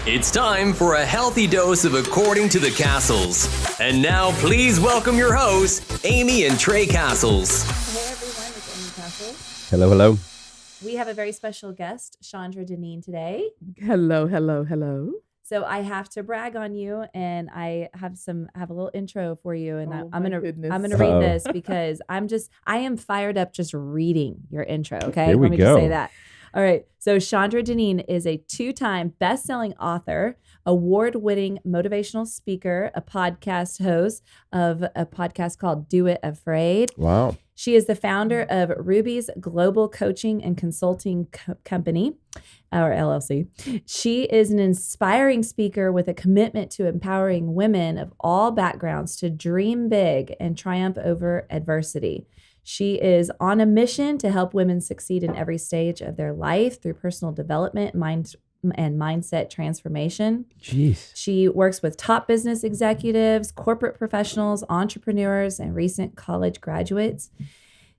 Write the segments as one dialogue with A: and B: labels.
A: It's time for a healthy dose of According to the Cassels. And now, please welcome your hosts, Amy and Trey Cassels.
B: Hey everyone, it's Amy Cassels.
C: Hello, hello.
B: We have a very special guest, Shaundra Dineen, today.
D: Hello, hello, hello.
B: So I have to brag on you, and I have a little intro for you, and I'm gonna read this because I am fired up just reading your intro. Okay,
C: Here we
B: let me
C: go.
B: just say that. All right. So Shaundra Dineen is a 2-time best-selling author, award-winning motivational speaker, a podcast host of a podcast called Do It Afraid.
C: Wow.
B: She is the founder of Ruby's Global Coaching and Consulting Company, or LLC. She is an inspiring speaker with a commitment to empowering women of all backgrounds to dream big and triumph over adversity. She is on a mission to help women succeed in every stage of their life through personal development, and mindset transformation.
C: Jeez.
B: She works with top business executives, corporate professionals, entrepreneurs, and recent college graduates.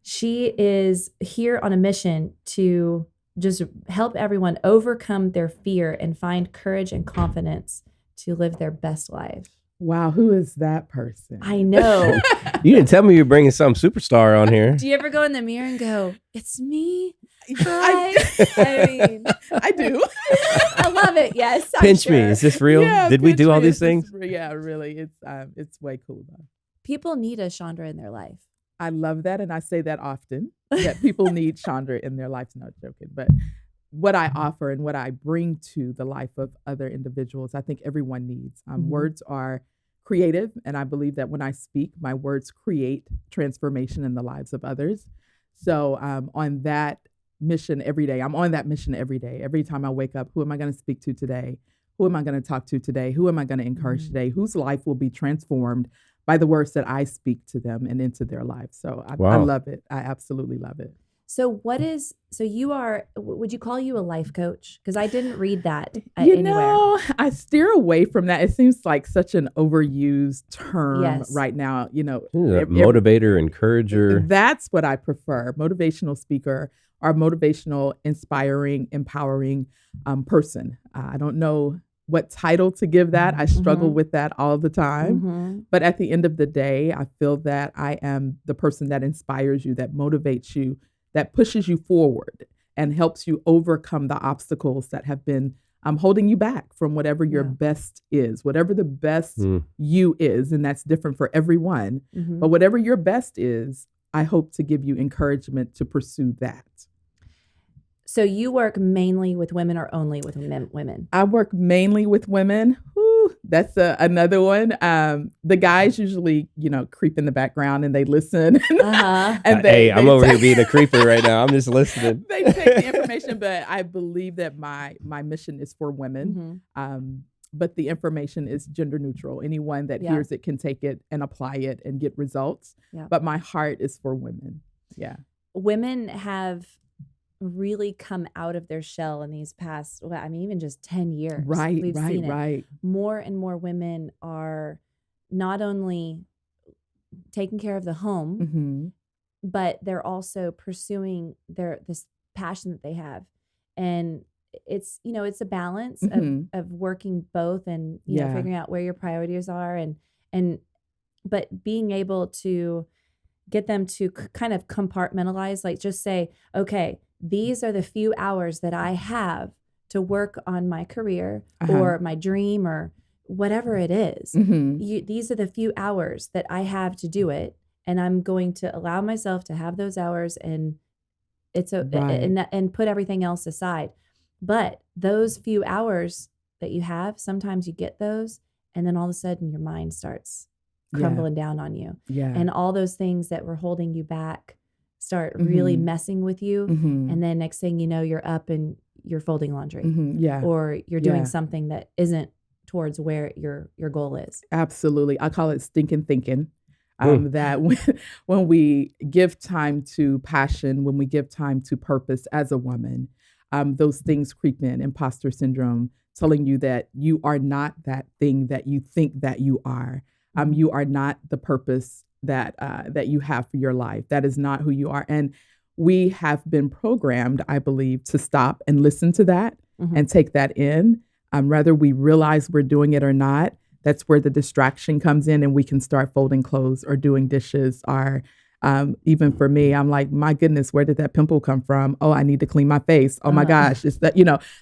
B: She is here on a mission to just help everyone overcome their fear and find courage and confidence to live their best life.
D: Wow, who is that person?
B: I know.
C: You didn't tell me you're bringing some superstar on here.
B: Do you ever go in the mirror and go, "It's me"?
D: I do.
B: I love it. Yes.
C: Pinch me. Is this real?
D: Yeah,
C: Did we do all
D: pinch me.
C: these things?
D: Yeah, really. It's way cool though.
B: People need a Shaundra in their life.
D: I love that, and I say that often. Yeah, people need Shaundra in their life. Not joking, but what I offer and what I bring to the life of other individuals, I think everyone needs. Words are creative, and I believe that when I speak, my words create transformation in the lives of others. So on that mission every day, I'm on that mission every day. Every time I wake up, who am I going to speak to today? Who am I going to talk to today? Who am I going to encourage today? Whose life will be transformed by the words that I speak to them and into their life? So I love it. I absolutely love it.
B: So would you call you a life coach? Because I didn't read that anywhere.
D: Know, I steer away from that. It seems like such an overused term right now.
C: Motivator, encourager.
D: That's what I prefer. Motivational speaker or motivational, inspiring, empowering person. I don't know what title to give that. I struggle with that all the time. But at the end of the day, I feel that I am the person that inspires you, that motivates you, that pushes you forward and helps you overcome the obstacles that have been holding you back from whatever your best is, whatever the best you is. And that's different for everyone. But whatever your best is, I hope to give you encouragement to pursue that.
B: So you work mainly with women or only with women?
D: I work mainly with women. Whew, that's another one. The guys usually, creep in the background and they listen. And
C: I'm over here being a creeper right now. I'm just listening.
D: They take the information, but I believe that my mission is for women. But the information is gender neutral. Anyone that hears it can take it and apply it and get results. Yeah. But my heart is for women. Yeah.
B: Women have really come out of their shell in these past, even just 10 years. We've seen it. More and more women are not only taking care of the home, but they're also pursuing this passion that they have. And it's a balance of working both and figuring out where your priorities are but being able to get them to kind of compartmentalize, like just say, okay, these are the few hours that I have to work on my career or my dream or whatever it is. These are the few hours that I have to do it. And I'm going to allow myself to have those hours and and put everything else aside. But those few hours that you have, sometimes you get those and then all of a sudden your mind starts crumbling down on you. Yeah. And all those things that were holding you back start really messing with you. And then next thing you know, you're up and you're folding laundry. Or you're doing something that isn't towards where your goal is.
D: Absolutely. I call it stinking thinking. That when we give time to passion, when we give time to purpose as a woman, those things creep in, imposter syndrome, telling you that you are not that thing that you think that you are. You are not the purpose that you have for your life. That is not who you are. And we have been programmed, I believe, to stop and listen to that and take that in. Whether we realize we're doing it or not, that's where the distraction comes in, and we can start folding clothes or doing dishes. Or even for me, I'm like, my goodness, where did that pimple come from? Oh, I need to clean my face. Oh my gosh, it's that,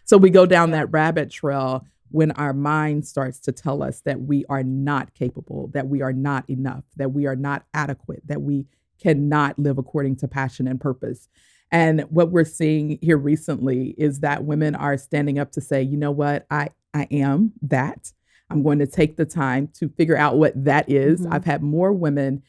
D: so we go down that rabbit trail when our mind starts to tell us that we are not capable, that we are not enough, that we are not adequate, that we cannot live according to passion and purpose. And what we're seeing here recently is that women are standing up to say, you know what, I am that. I'm going to take the time to figure out what that is. I've had more women,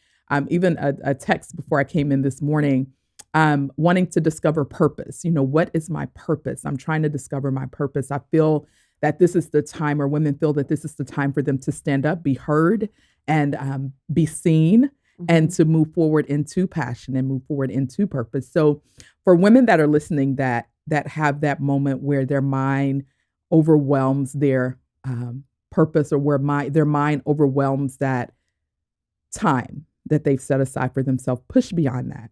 D: even a text before I came in this morning, wanting to discover purpose. What is my purpose? I'm trying to discover my purpose. I feel that this is the time, or women feel that this is the time for them to stand up, be heard, and be seen, and to move forward into passion and move forward into purpose. So for women that are listening that have that moment where their mind overwhelms their purpose, or where their mind overwhelms that time that they've set aside for themselves, push beyond that.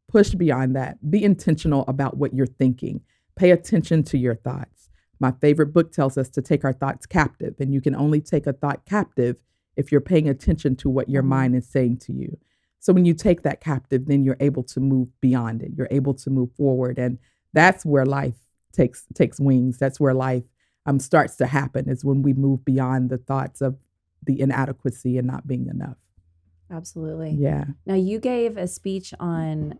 D: Push beyond that. Be intentional about what you're thinking. Pay attention to your thoughts. My favorite book tells us to take our thoughts captive, and you can only take a thought captive if you're paying attention to what your mind is saying to you. So when you take that captive, then you're able to move beyond it. You're able to move forward. And that's where life takes wings. That's where life starts to happen, is when we move beyond the thoughts of the inadequacy and not being enough.
B: Absolutely.
D: Yeah.
B: Now, you gave a speech on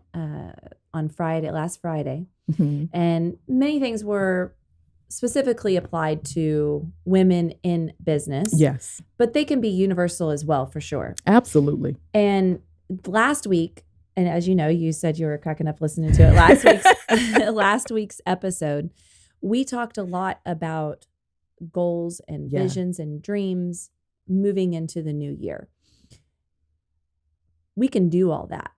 B: last Friday, and many things were specifically applied to women in business.
D: Yes.
B: But they can be universal as well, for sure.
D: Absolutely.
B: And last week, and as you know, you said you were cracking up listening to it last week's episode, we talked a lot about goals and visions and dreams moving into the new year. We can do all that.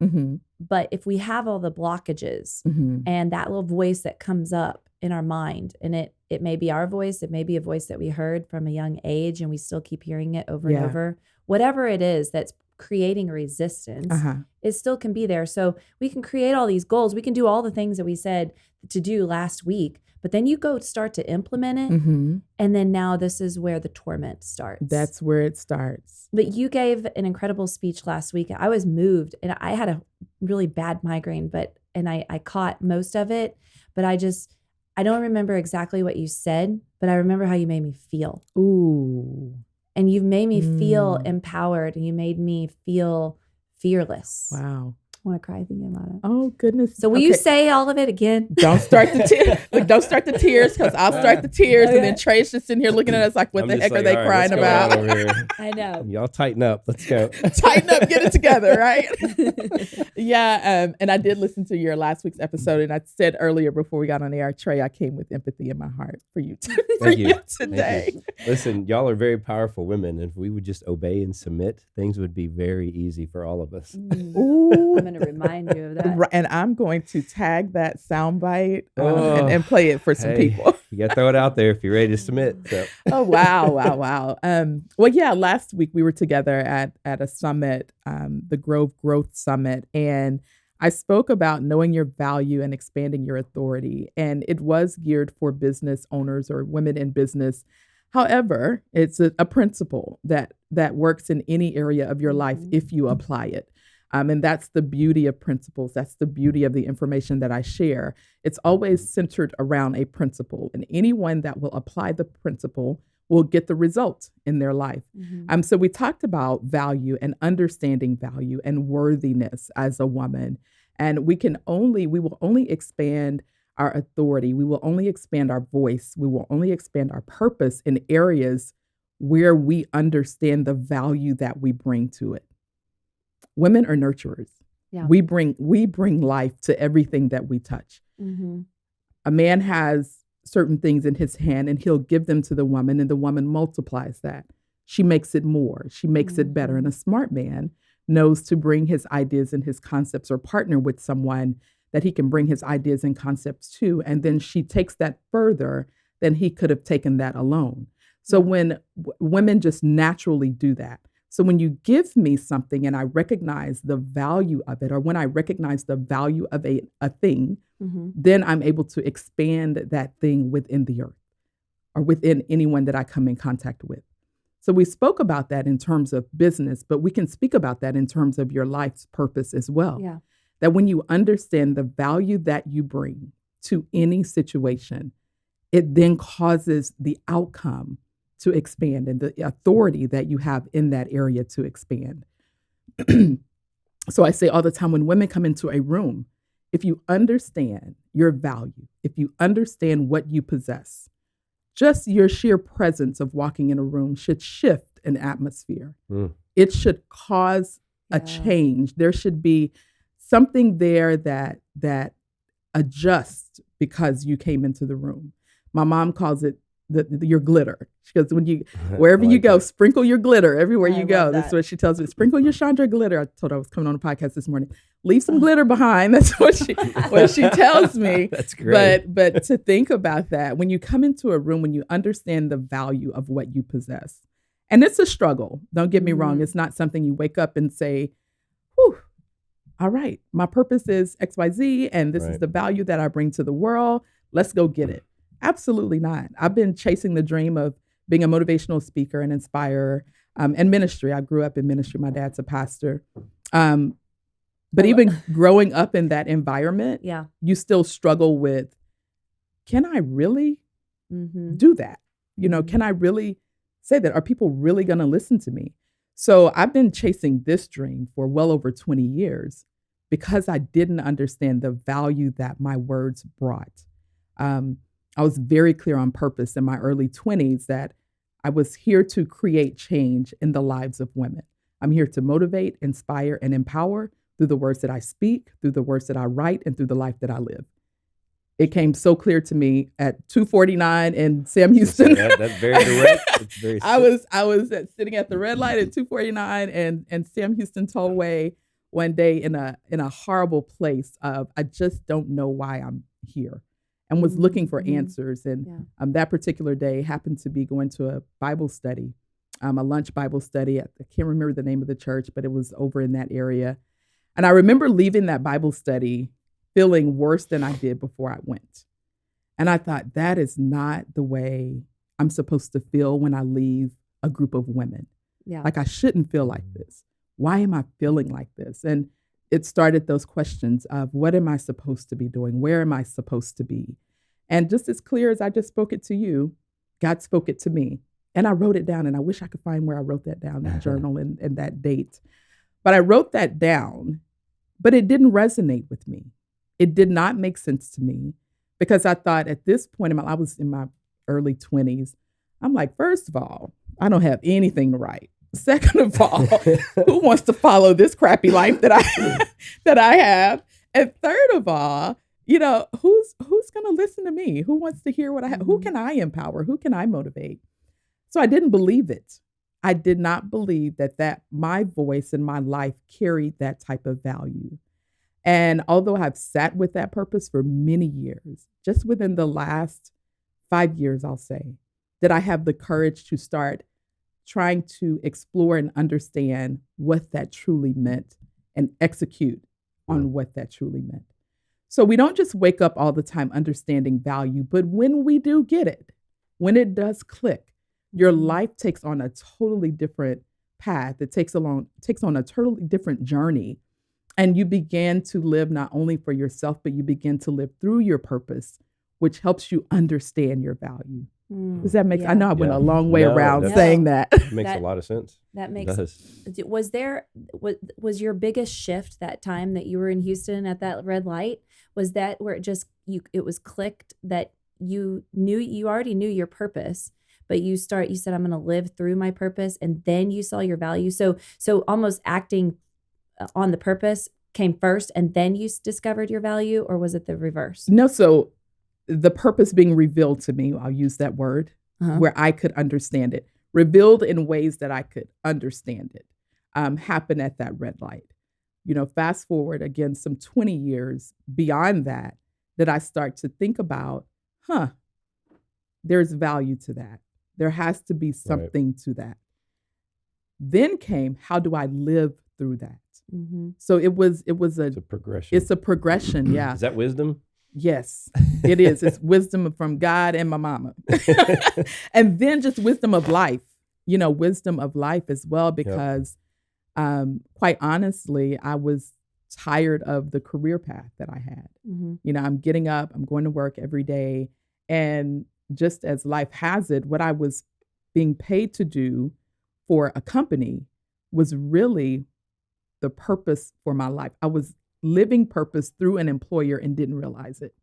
B: But if we have all the blockages and that little voice that comes up in our mind, and it may be our voice, it may be a voice that we heard from a young age and we still keep hearing it over and over, whatever it is that's creating resistance, it still can be there. So we can create all these goals. We can do all the things that we said to do last week, but then you go start to implement it. And then now this is where the torment starts.
D: That's where it starts.
B: But you gave an incredible speech last week. I was moved, and I had a really bad migraine, and I caught most of it, but I don't remember exactly what you said, but I remember how you made me feel.
D: Ooh.
B: And you've made me feel empowered, and you made me feel fearless.
D: Wow.
B: I want to cry thinking about it.
D: Oh, goodness.
B: So will you say all of it again?
D: Don't start the tears. Don't start the tears, because I'll start the tears. And then Trey's just sitting here looking at us like, what the heck are they crying about?
B: I know.
C: Y'all tighten up. Let's go.
D: Tighten up. Get it together, right? Yeah. And I did listen to your last week's episode. And I said earlier before we got on the air, Trey, I came with empathy in my heart for you,
C: Thank you
D: today.
C: Thank you. Listen, y'all are very powerful women. If we would just obey and submit, things would be very easy for all of us.
D: Ooh.
B: I'm going to remind you of that.
D: And I'm going to tag that soundbite and play it for some people.
C: You got to throw it out there if you're ready to submit. So.
D: Oh, wow. Well, yeah, last week we were together at a summit, the Grove Growth Summit, and I spoke about knowing your value and expanding your authority. And it was geared for business owners or women in business. However, it's a principle that works in any area of your life if you apply it. And that's the beauty of principles. That's the beauty of the information that I share. It's always centered around a principle, and anyone that will apply the principle will get the result in their life. So we talked about value and understanding value and worthiness as a woman. And we will only expand our authority. We will only expand our voice. We will only expand our purpose in areas where we understand the value that we bring to it. Women are nurturers.
B: Yeah.
D: We bring life to everything that we touch. A man has certain things in his hand, and he'll give them to the woman, and the woman multiplies that. She makes it more. She makes it better. And a smart man knows to bring his ideas and his concepts, or partner with someone that he can bring his ideas and concepts to. And then she takes that further than he could have taken that alone. So when women just naturally do that. So when you give me something and I recognize the value of it, or when I recognize the value of a thing, then I'm able to expand that thing within the earth, or within anyone that I come in contact with. So we spoke about that in terms of business, but we can speak about that in terms of your life's purpose as well.
B: Yeah.
D: That when you understand the value that you bring to any situation, it then causes the outcome to expand and the authority that you have in that area to expand. So I say all the time, when women come into a room, if you understand your value, if you understand what you possess, just your sheer presence of walking in a room should shift an atmosphere. It should cause a change. There should be something there that adjusts because you came into the room. My mom calls it your glitter. She goes, wherever you go, sprinkle your glitter everywhere you go. That's what she tells me. Sprinkle your Shaundra glitter. I told her I was coming on a podcast this morning. Leave some glitter behind. That's what she tells me.
C: That's great.
D: But to think about that, when you come into a room, when you understand the value of what you possess, and it's a struggle. Don't get me wrong. It's not something you wake up and say, whew, all right, my purpose is XYZ, and this is the value that I bring to the world. Let's go get it. Absolutely not. I've been chasing the dream of being a motivational speaker and inspirer, and ministry. I grew up in ministry. My dad's a pastor. But even growing up in that environment, you still struggle with, can I really do that? Can I really say that? Are people really going to listen to me? So I've been chasing this dream for well over 20 years because I didn't understand the value that my words brought. I was very clear on purpose in my early 20s that I was here to create change in the lives of women. I'm here to motivate, inspire, and empower through the words that I speak, through the words that I write, and through the life that I live. It came so clear to me at 249 in Sam Houston.
C: That's very direct. It's very
D: I was sitting at the red light at 249 and Sam Houston Tollway one day in a horrible place of, I just don't know why I'm here, and was looking for answers. And that particular day happened to be going to a Bible study, a lunch Bible study. I can't remember the name of the church, but it was over in that area. And I remember leaving that Bible study feeling worse than I did before I went. And I thought, that is not the way I'm supposed to feel when I leave a group of women.
B: Yeah.
D: Like, I shouldn't feel like this. Why am I feeling like this? And it started those questions of, what am I supposed to be doing? Where am I supposed to be? And just as clear as I just spoke it to you, God spoke it to me. And I wrote it down, and I wish I could find where I wrote that down, that journal and that date. But I wrote that down, but it didn't resonate with me. It did not make sense to me, because I thought at this point in I was in my early 20s. I'm like, first of all, I don't have anything to write. Second of all, who wants to follow this crappy life that I have? And third of all, who's going to listen to me? Who wants to hear what I have? Who can I empower? Who can I motivate? So I didn't believe it. I did not believe that my voice and my life carried that type of value. And although I've sat with that purpose for many years, just within the last 5 years, I'll say, that I have the courage to start trying to explore and understand what that truly meant and execute on what that truly meant. So we don't just wake up all the time understanding value, but when we do get it, when it does click, your life takes on a totally different path. It takes on a totally different journey. And you begin to live not only for yourself, but you begin to live through your purpose, which helps you understand your value. Does that make sense? I know I went a long way around saying that.
C: It makes a lot of sense.
B: That makes sense. Was your biggest shift that time that you were in Houston at that red light? Was that where it was clicked that you already knew your purpose, but you said, I'm going to live through my purpose, and then you saw your value. So almost acting on the purpose came first, and then you discovered your value, or was it the reverse?
D: No, so the purpose being revealed to me, I'll use that word, where I could understand it, revealed in ways that I could understand it, happened at that red light. Fast forward again, some 20 years beyond that I start to think about, there's value to that. There has to be something to that. Then came, how do I live through that? So it's a progression. It's a progression. Yeah.
C: Is that wisdom?
D: Yes, it is. It's wisdom from God and my mama. And then just wisdom of life, wisdom of life as well, because quite honestly, I was tired of the career path that I had. I'm getting up, I'm going to work every day. And just as life has it, what I was being paid to do for a company was really the purpose for my life. I was living purpose through an employer and didn't realize it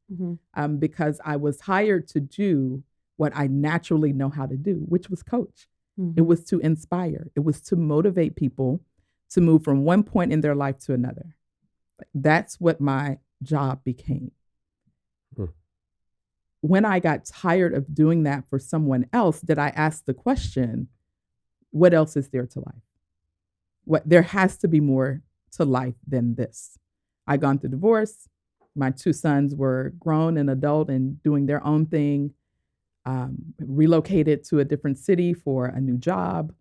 D: because I was hired to do what I naturally know how to do, which was coach. It was to inspire. It was to motivate people to move from one point in their life to another. That's what my job became. When I got tired of doing that for someone else, did I ask the question, what else is there to life? There has to be more to life than this. I'd gone through divorce. My 2 sons were grown and adult and doing their own thing. Relocated to a different city for a new job.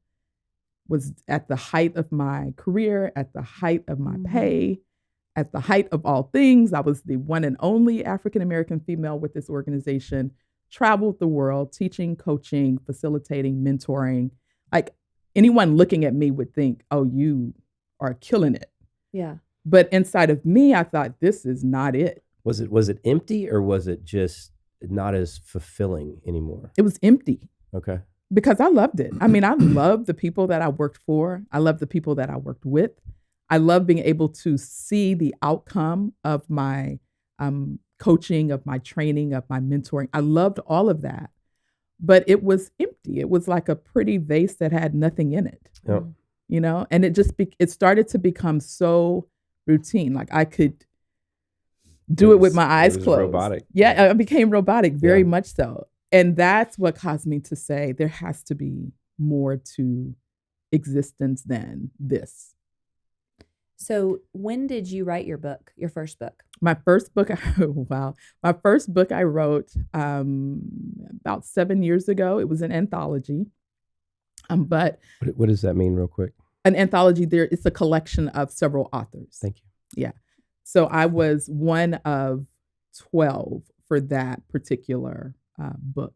D: Was at the height of my career, at the height of my pay, at the height of all things. I was the one and only African-American female with this organization. Traveled the world, teaching, coaching, facilitating, mentoring. Like anyone looking at me would think, oh, you are killing it.
B: Yeah.
D: But inside of me, I thought, this is not it.
C: Was it empty, or was it just not as fulfilling anymore?
D: It was empty.
C: Okay.
D: Because I loved it. I mean, I loved the people that I worked for. I loved the people that I worked with. I love being able to see the outcome of my coaching, of my training, of my mentoring. I loved all of that. But it was empty. It was like a pretty vase that had nothing in it.
C: Yep.
D: And it started to become so routine. Like I could do it with my eyes closed.
C: Robotic.
D: Yeah, I became robotic, very much so. And that's what caused me to say there has to be more to existence than this.
B: So when did you write your first book?
D: My first book, my first book I wrote about 7 years ago. It was an anthology. But
C: what does that mean, real quick?
D: An anthology, it's a collection of several authors.
C: Thank you.
D: Yeah. So I was one of 12 for that particular book.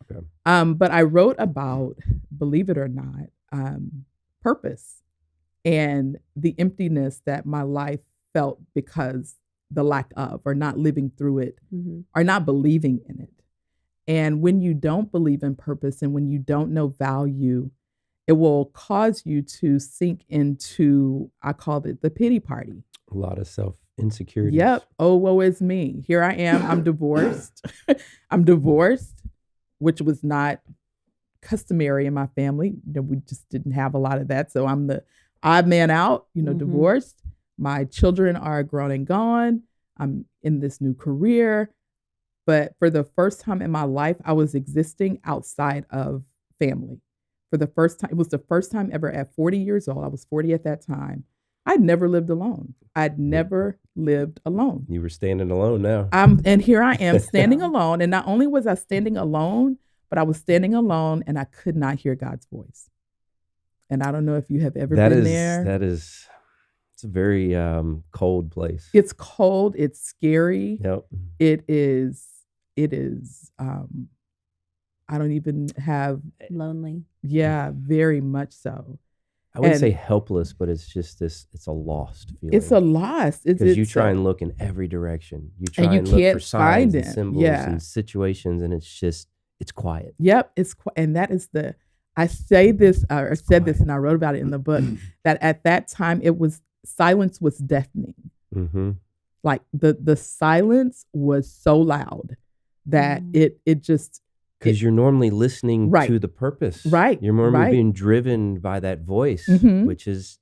C: Okay.
D: But I wrote about, believe it or not, purpose and the emptiness that my life felt because the lack of, or not living through it, or not believing in it. And when you don't believe in purpose and when you don't know value, it will cause you to sink into, I called it the pity party.
C: A lot of self-insecurity.
D: Yep. Oh, woe is me. Here I am. I'm divorced. I'm divorced, which was not customary in my family. We just didn't have a lot of that. So I'm the odd man out, divorced. My children are grown and gone. I'm in this new career. But for the first time in my life, I was existing outside of family. For the first time, it was the first time ever at 40 years old. I was 40 at that time. I'd never lived alone. I'd never lived alone.
C: You were standing alone now.
D: And here I am standing alone. And not only was I standing alone, but I was standing alone and I could not hear God's voice. And I don't know if you have ever been there.
C: It's a very cold place.
D: It's cold. It's scary.
C: Yep.
D: It is. I don't even have.
B: Lonely.
D: Yeah, very much so.
C: I wouldn't say helpless, but it's just it's a lost feeling.
D: It's a loss.
C: Because you try and look in every direction. You try and look for signs and symbols and situations, and it's quiet.
D: Yep, and that is I say this, or said this, and I wrote about it in the book, that at that time silence was deafening.
C: Mm-hmm.
D: Like the silence was so loud that it just.
C: Because you're normally listening to the purpose.
D: Right.
C: You're normally being driven by that voice, which is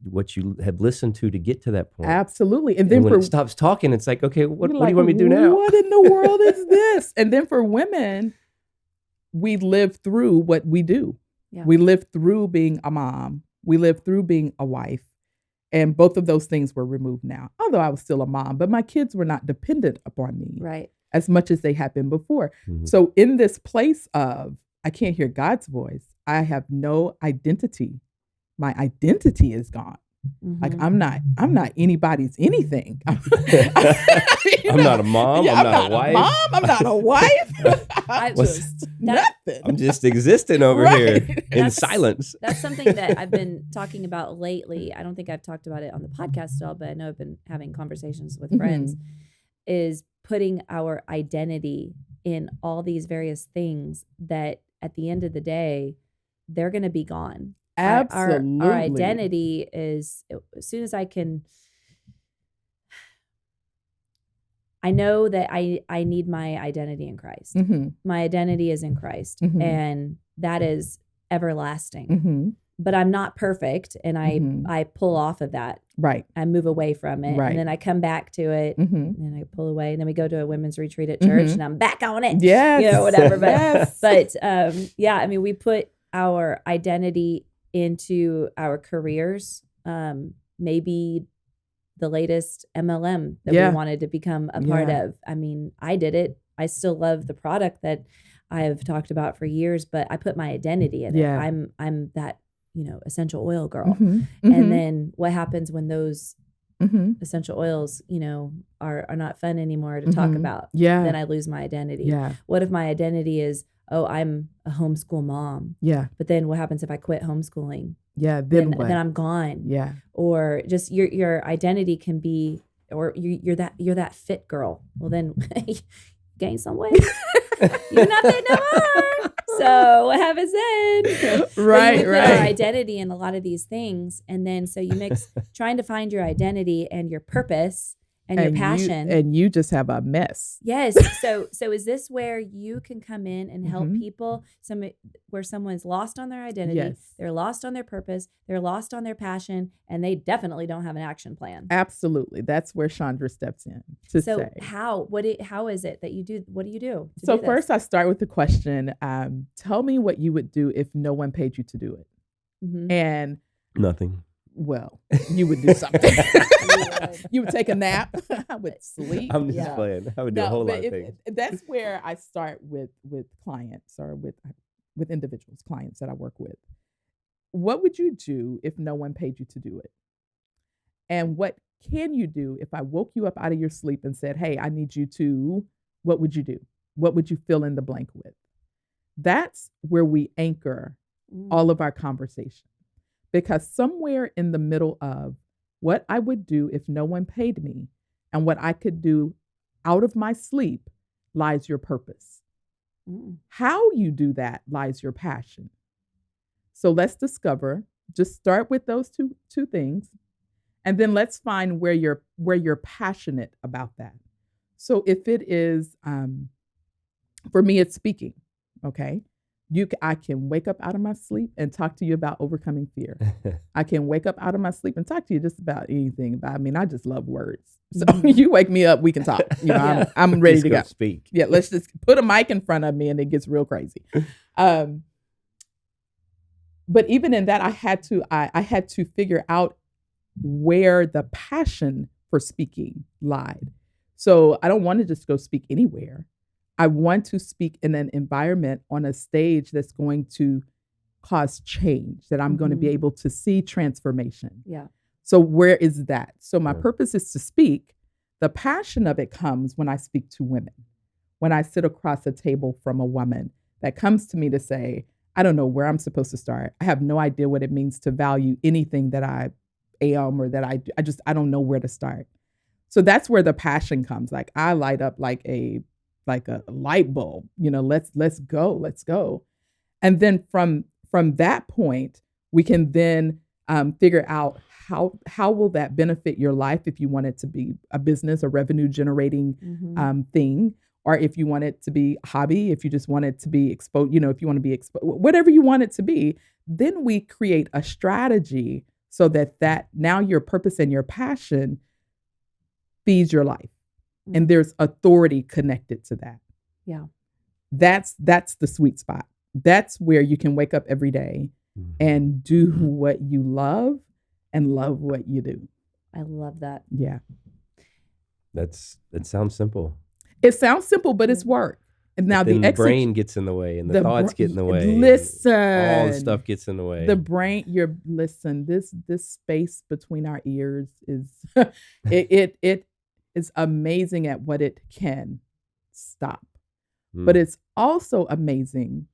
C: what you have listened to get to that point.
D: Absolutely.
C: And then when it stops talking, it's like, okay, what do you want me to do now?
D: What in the world is this? And then for women, we live through what we do. Yeah. We live through being a mom. We live through being a wife. And both of those things were removed now. Although I was still a mom, but my kids were not dependent upon me.
B: Right.
D: As much as they had been before. Mm-hmm. So in this place of, I can't hear God's voice, I have no identity. My identity is gone. Like I'm not anybody's anything.
C: I'm not a mom.
D: Yeah,
C: I'm not a wife.
D: I'm not a wife. I'm just nothing.
C: I'm just existing over here in silence.
B: That's something that I've been talking about lately. I don't think I've talked about it on the podcast at all, but I know I've been having conversations with friends, is putting our identity in all these various things that at the end of the day, they're going to be gone.
D: Absolutely.
B: Our identity is, as soon as I can, I know that I need my identity in Christ. My identity is in Christ, and that is everlasting. But I'm not perfect, and I pull off of that.
D: Right.
B: I move away from it, and then I come back to it, and I pull away, and then we go to a women's retreat at church, and I'm back on it.
D: Yes.
B: You know, whatever. But yeah, I mean, we put our identity into our careers, maybe the latest MLM that we wanted to become a part of. I mean, I did it. I still love the product that I've talked about for years, but I put my identity in it. I'm that, essential oil girl. And then what happens when those essential oils, are not fun anymore to talk about? Then I lose my identity. What if my identity is, oh, I'm a homeschool mom. But then what happens if I quit homeschooling? Then I'm gone. Or just your identity can be, or you're that fit girl. Well, then you gain some weight. You're not fit no more. So what happens then?
D: Right.
B: Our identity in a lot of these things, and then so you mix trying to find your identity and your purpose and your passion,
D: and you just have a mess.
B: Yes. So is this where you can come in and help people? Where someone's lost on their identity, they're lost on their purpose, they're lost on their passion, and they definitely don't have an action plan.
D: Absolutely, that's where Shaundra steps in to say.
B: How is it that you do? What do you do?
D: So first, I start with the question: tell me what you would do if no one paid you to do it, and
C: nothing.
D: Well, you would do something. You would take a nap. I would sleep.
C: I'm just playing. I would do a whole lot of things.
D: That's where I start with clients or with individuals, clients that I work with. What would you do if no one paid you to do it? And what can you do if I woke you up out of your sleep and said, hey, I need you to, what would you do? What would you fill in the blank with? That's where we anchor all of our conversation. Because somewhere in the middle of what I would do if no one paid me and what I could do out of my sleep lies your purpose. How you do that lies your passion. So let's discover, just start with those two things, and then let's find where you're passionate about that. So if it is, for me, it's speaking, okay? I can wake up out of my sleep and talk to you about overcoming fear. I can wake up out of my sleep and talk to you just about anything. I just love words. So you wake me up, we can talk. I'm ready to go.
C: Speak.
D: Yeah, let's just put a mic in front of me and it gets real crazy. But even in that, I had to figure out where the passion for speaking lied. So I don't want to just go speak anywhere. I want to speak in an environment on a stage that's going to cause change, that I'm going to be able to see transformation. So where is that? So my purpose is to speak. The passion of it comes when I speak to women, when I sit across a table from a woman that comes to me to say, I don't know where I'm supposed to start. I have no idea what it means to value anything that I am or that I do. I don't know where to start. So that's where the passion comes. Like I light up like a light bulb, let's go. And then from that point, we can then figure out how will that benefit your life if you want it to be a business, a revenue generating thing, or if you want it to be a hobby, if you just want it to be exposed, if you want to be exposed, whatever you want it to be, then we create a strategy so that now your purpose and your passion feeds your life. And there's authority connected to that. That's the sweet spot. That's where you can wake up every day and do what you love and love what you do.
B: I love that.
C: It sounds simple.
D: It sounds simple, but it's work. And now
C: the brain gets in the way, and the thoughts get in the way.
D: Listen,
C: all the stuff gets in the way.
D: The brain, this space between our ears is it is amazing at what it can stop, but it's also amazing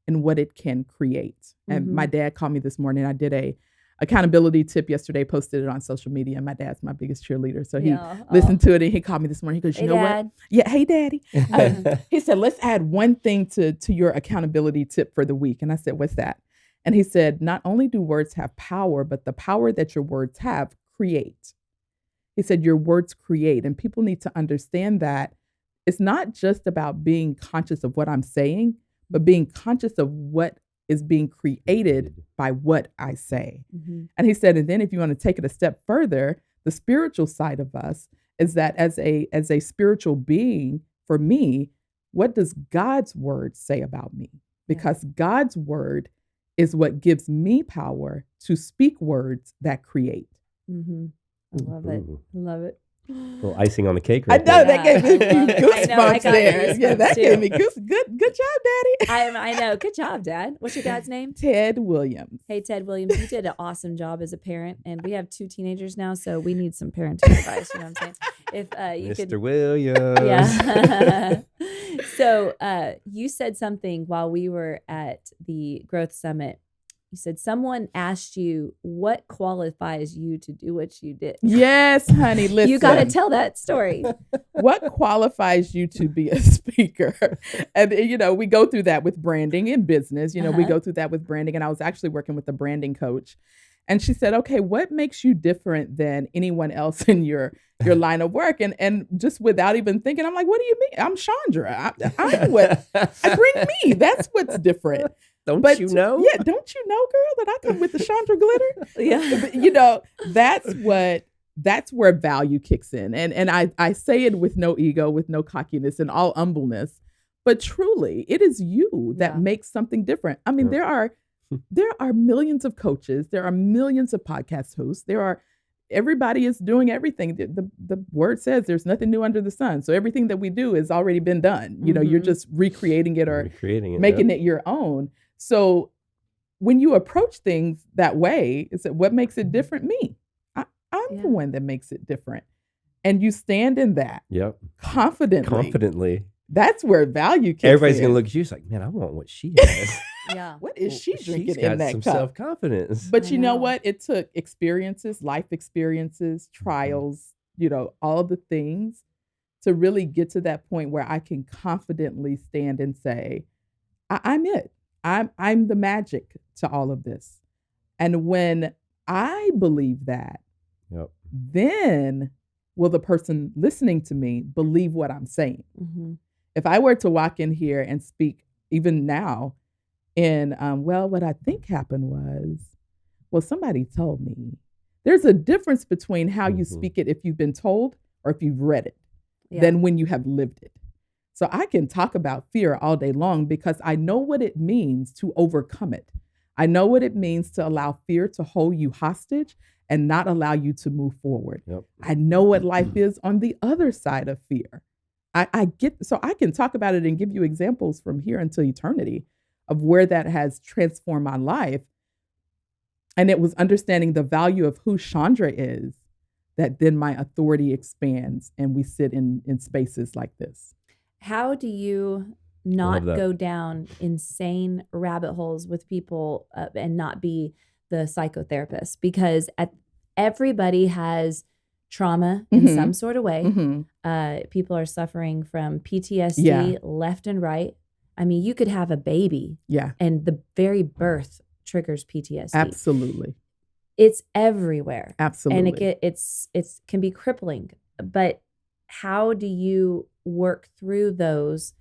D: in what it can create. And my dad called me this morning. I did a accountability tip yesterday, posted it on social media, and my dad's my biggest cheerleader. So he listened to it, and he called me this morning. He goes, you know Dad. What? Yeah, hey, Daddy. He said, let's add one thing to your accountability tip for the week. And I said, what's that? And he said, not only do words have power, but the power that your words have create. He said, your words create. And people need to understand that it's not just about being conscious of what I'm saying, but being conscious of what is being created by what I say. And he said, and then if you want to take it a step further, the spiritual side of us is that as a spiritual being, for me, what does God's word say about me? Because God's word is what gives me power to speak words that create.
B: I love it. Love it.
C: A little icing on the cake.
D: Right there. That gave me goosebumps there. Yeah, that gave me good job, Daddy.
B: I know. Good job, Dad. What's your dad's name?
D: Ted Williams.
B: Hey, Ted Williams, you did an awesome job as a parent, and we have 2 teenagers now, so we need some parenting advice. You know what I'm saying? If you
C: Mr. Williams.
B: Yeah. So you said something while we were at the Growth Summit. You said someone asked you what qualifies you to do what you did.
D: Yes, honey. Listen.
B: You got to tell that story.
D: What qualifies you to be a speaker? And, we go through that with branding in business. We go through that with branding. And I was actually working with a branding coach. And she said, okay, what makes you different than anyone else in your line of work? And just without even thinking, I'm like, what do you mean? I'm Shaundra. I bring me. That's what's different.
C: Don't you know?
D: Yeah, don't you know, girl, that I come with the Shaundra glitter? Yeah. That's where value kicks in. And I say it with no ego, with no cockiness, and all humbleness. But truly, it is you that makes something different. I mean, there are millions of coaches. There are millions of podcast hosts. Everybody is doing everything. The word says there's nothing new under the sun. So everything that we do has already been done. You're just recreating it or making it your own. So when you approach things that way, it's what makes it different? Me. I'm the one that makes it different. And you stand in that confidently. That's where value kicks
C: Everybody's
D: in.
C: going to look at you like, man, I want what she has.
B: Yeah.
D: What is she drinking
C: She's got
D: in that
C: some
D: cup?
C: Self-confidence.
D: But you know what? It took experiences, life experiences, trials, all the things to really get to that point where I can confidently stand and say, I'm it. I'm the magic to all of this. And when I believe that, then will the person listening to me believe what I'm saying? If I were to walk in here and speak even now in, what I think happened was, somebody told me. There's a difference between how you speak it if you've been told or if you've read it than when you have lived it. So I can talk about fear all day long because I know what it means to overcome it. I know what it means to allow fear to hold you hostage and not allow you to move forward. I know what life is on the other side of fear. So I can talk about it and give you examples from here until eternity of where that has transformed my life. And it was understanding the value of who Shaundra is that then my authority expands and we sit in spaces like this.
B: How do you not go down insane rabbit holes with people and not be the psychotherapist? Because everybody has trauma in some sort of way. People are suffering from PTSD left and right. I mean, you could have a baby and the very birth triggers PTSD.
D: Absolutely.
B: It's everywhere.
D: Absolutely.
B: And it can be crippling. But how do you work through those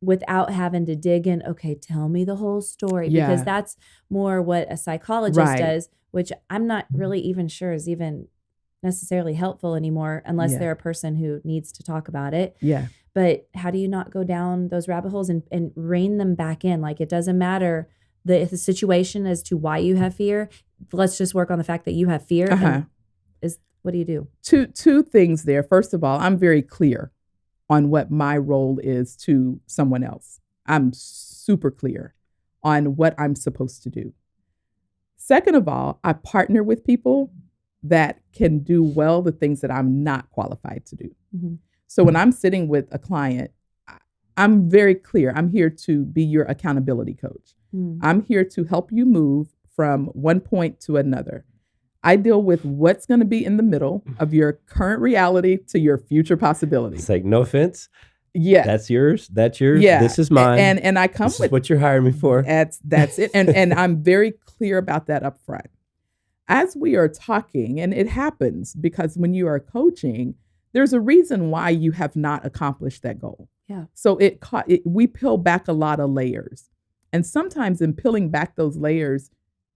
B: without having to dig in? Okay, tell me the whole story. Because that's more what a psychologist does, which I'm not really even sure is even necessarily helpful anymore unless they're a person who needs to talk about it.
D: Yeah.
B: But how do you not go down those rabbit holes and rein them back in? Like, it doesn't matter the situation as to why you have fear. Let's just work on the fact that you have fear. What do you do?
D: Two things there. First of all, I'm very clear on what my role is to someone else. I'm super clear on what I'm supposed to do. Second of all, I partner with people that can do well the things that I'm not qualified to do. Mm-hmm. So when I'm sitting with a client, I'm very clear. I'm here to be your accountability coach. Mm. I'm here to help you move from one point to another. I deal with what's going to be in the middle of your current reality to your future possibilities.
C: It's like, no offense.
D: Yeah.
C: That's yours. That's yours.
D: Yeah.
C: This is mine.
D: And I come
C: this
D: with
C: is what you're hiring me for.
D: That's it. And I'm very clear about that up front. As we are talking, and it happens because when you are coaching, there's a reason why you have not accomplished that goal.
B: Yeah.
D: So we peel back a lot of layers. And sometimes in peeling back those layers,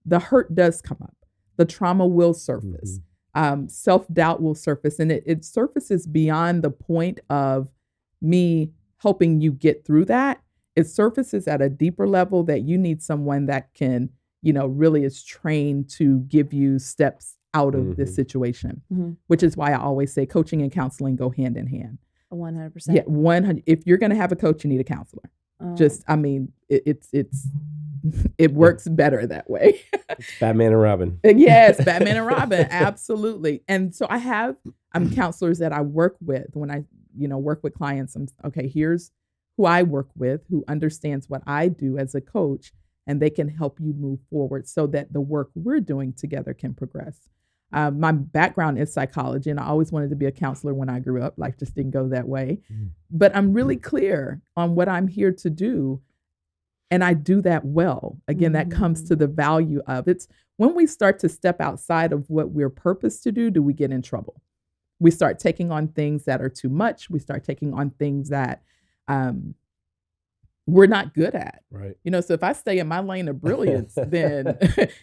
D: the hurt does come up. The trauma will surface. Mm-hmm. Self-doubt will surface. And it surfaces beyond the point of me helping you get through that. It surfaces at a deeper level that you need someone that can, really is trained to give you steps out of this situation, which is why I always say coaching and counseling go hand in hand.
B: 100%.
D: Yeah, 100. If you're going to have a coach, you need a counselor. It works better that way.
C: It's Batman and Robin.
D: Yes, Batman and Robin, absolutely. And so I'm counselors that I work with when I, work with clients. Here's who I work with, who understands what I do as a coach, and they can help you move forward so that the work we're doing together can progress. My background is psychology, and I always wanted to be a counselor when I grew up. Life just didn't go that way. But I'm really clear on what I'm here to do, and I do that well. Again, that comes to the value of it's when we start to step outside of what we're purposed to do we get in trouble. We start taking on things that are too much. We start taking on things that we're not good at.
C: Right.
D: So if I stay in my lane of brilliance, then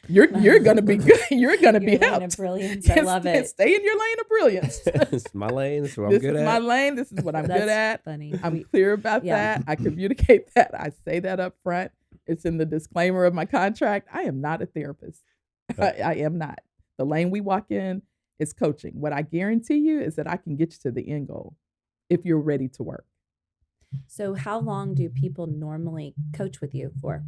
D: you're going to be good. You're going to be helped.
B: Lane of brilliance. I love it.
D: Stay in your lane of brilliance.
C: It's my lane. This is what I'm good at.
D: This is my lane. This is what I'm good at.
B: Funny.
D: I'm clear about that. I communicate that. I say that up front. It's in the disclaimer of my contract. I am not a therapist. I am not. The lane we walk in is coaching. What I guarantee you is that I can get you to the end goal if you're ready to work.
B: So how long do people normally coach with you for?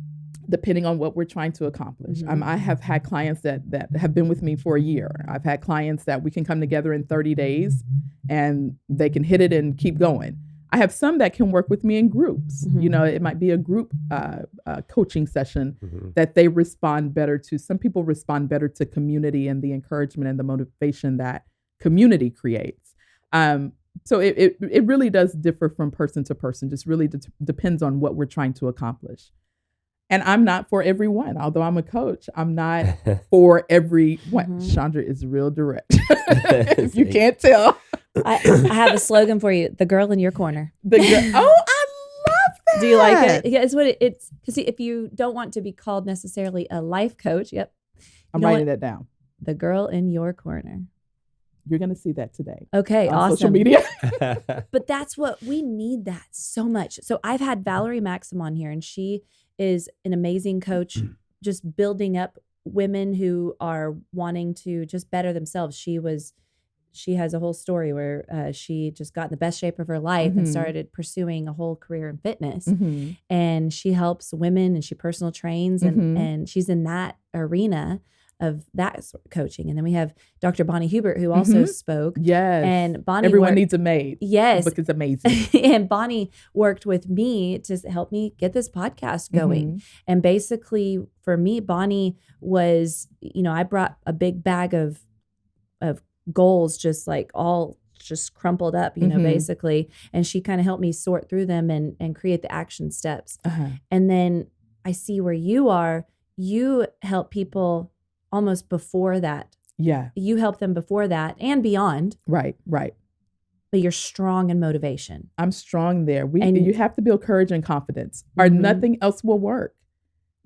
D: Depending on what we're trying to accomplish. I have had clients that have been with me for a year. I've had clients that we can come together in 30 days and they can hit it and keep going. I have some that can work with me in groups. It might be a group coaching session that they respond better to. Some people respond better to community and the encouragement and the motivation that community creates. So it really does differ from person to person, just really depends on what we're trying to accomplish. And I'm not for everyone. Although I'm a coach, I'm not for everyone. Shaundra is real direct. If you can't tell.
B: I have a slogan for you. The girl in your corner.
D: Oh, I love that.
B: Do you like it? Yeah, it's what it's because if you don't want to be called necessarily a life coach,
D: I'm writing that down.
B: The girl in your corner.
D: You're going to see that today.
B: Okay,
D: on
B: awesome.
D: social media.
B: But that's what we need that so much. So I've had Valerie Maxim on here, and she is an amazing coach, just building up women who are wanting to just better themselves. She has a whole story where she just got in the best shape of her life and started pursuing a whole career in fitness. And she helps women and she personal trains and she's in that arena of that sort of coaching. And then we have Dr. Bonnie Hubert, who also spoke.
D: Yes.
B: And Bonnie
D: Everyone needs a maid.
B: Yes.
D: The book is amazing.
B: And Bonnie worked with me to help me get this podcast going. And basically for me, Bonnie was, I brought a big bag of goals, just like all just crumpled up, basically. And she kind of helped me sort through them and create the action steps. And then I see where you help people almost before that.
D: Yeah.
B: You help them before that and beyond.
D: Right.
B: But you're strong in motivation.
D: I'm strong there. You have to build courage and confidence or nothing else will work.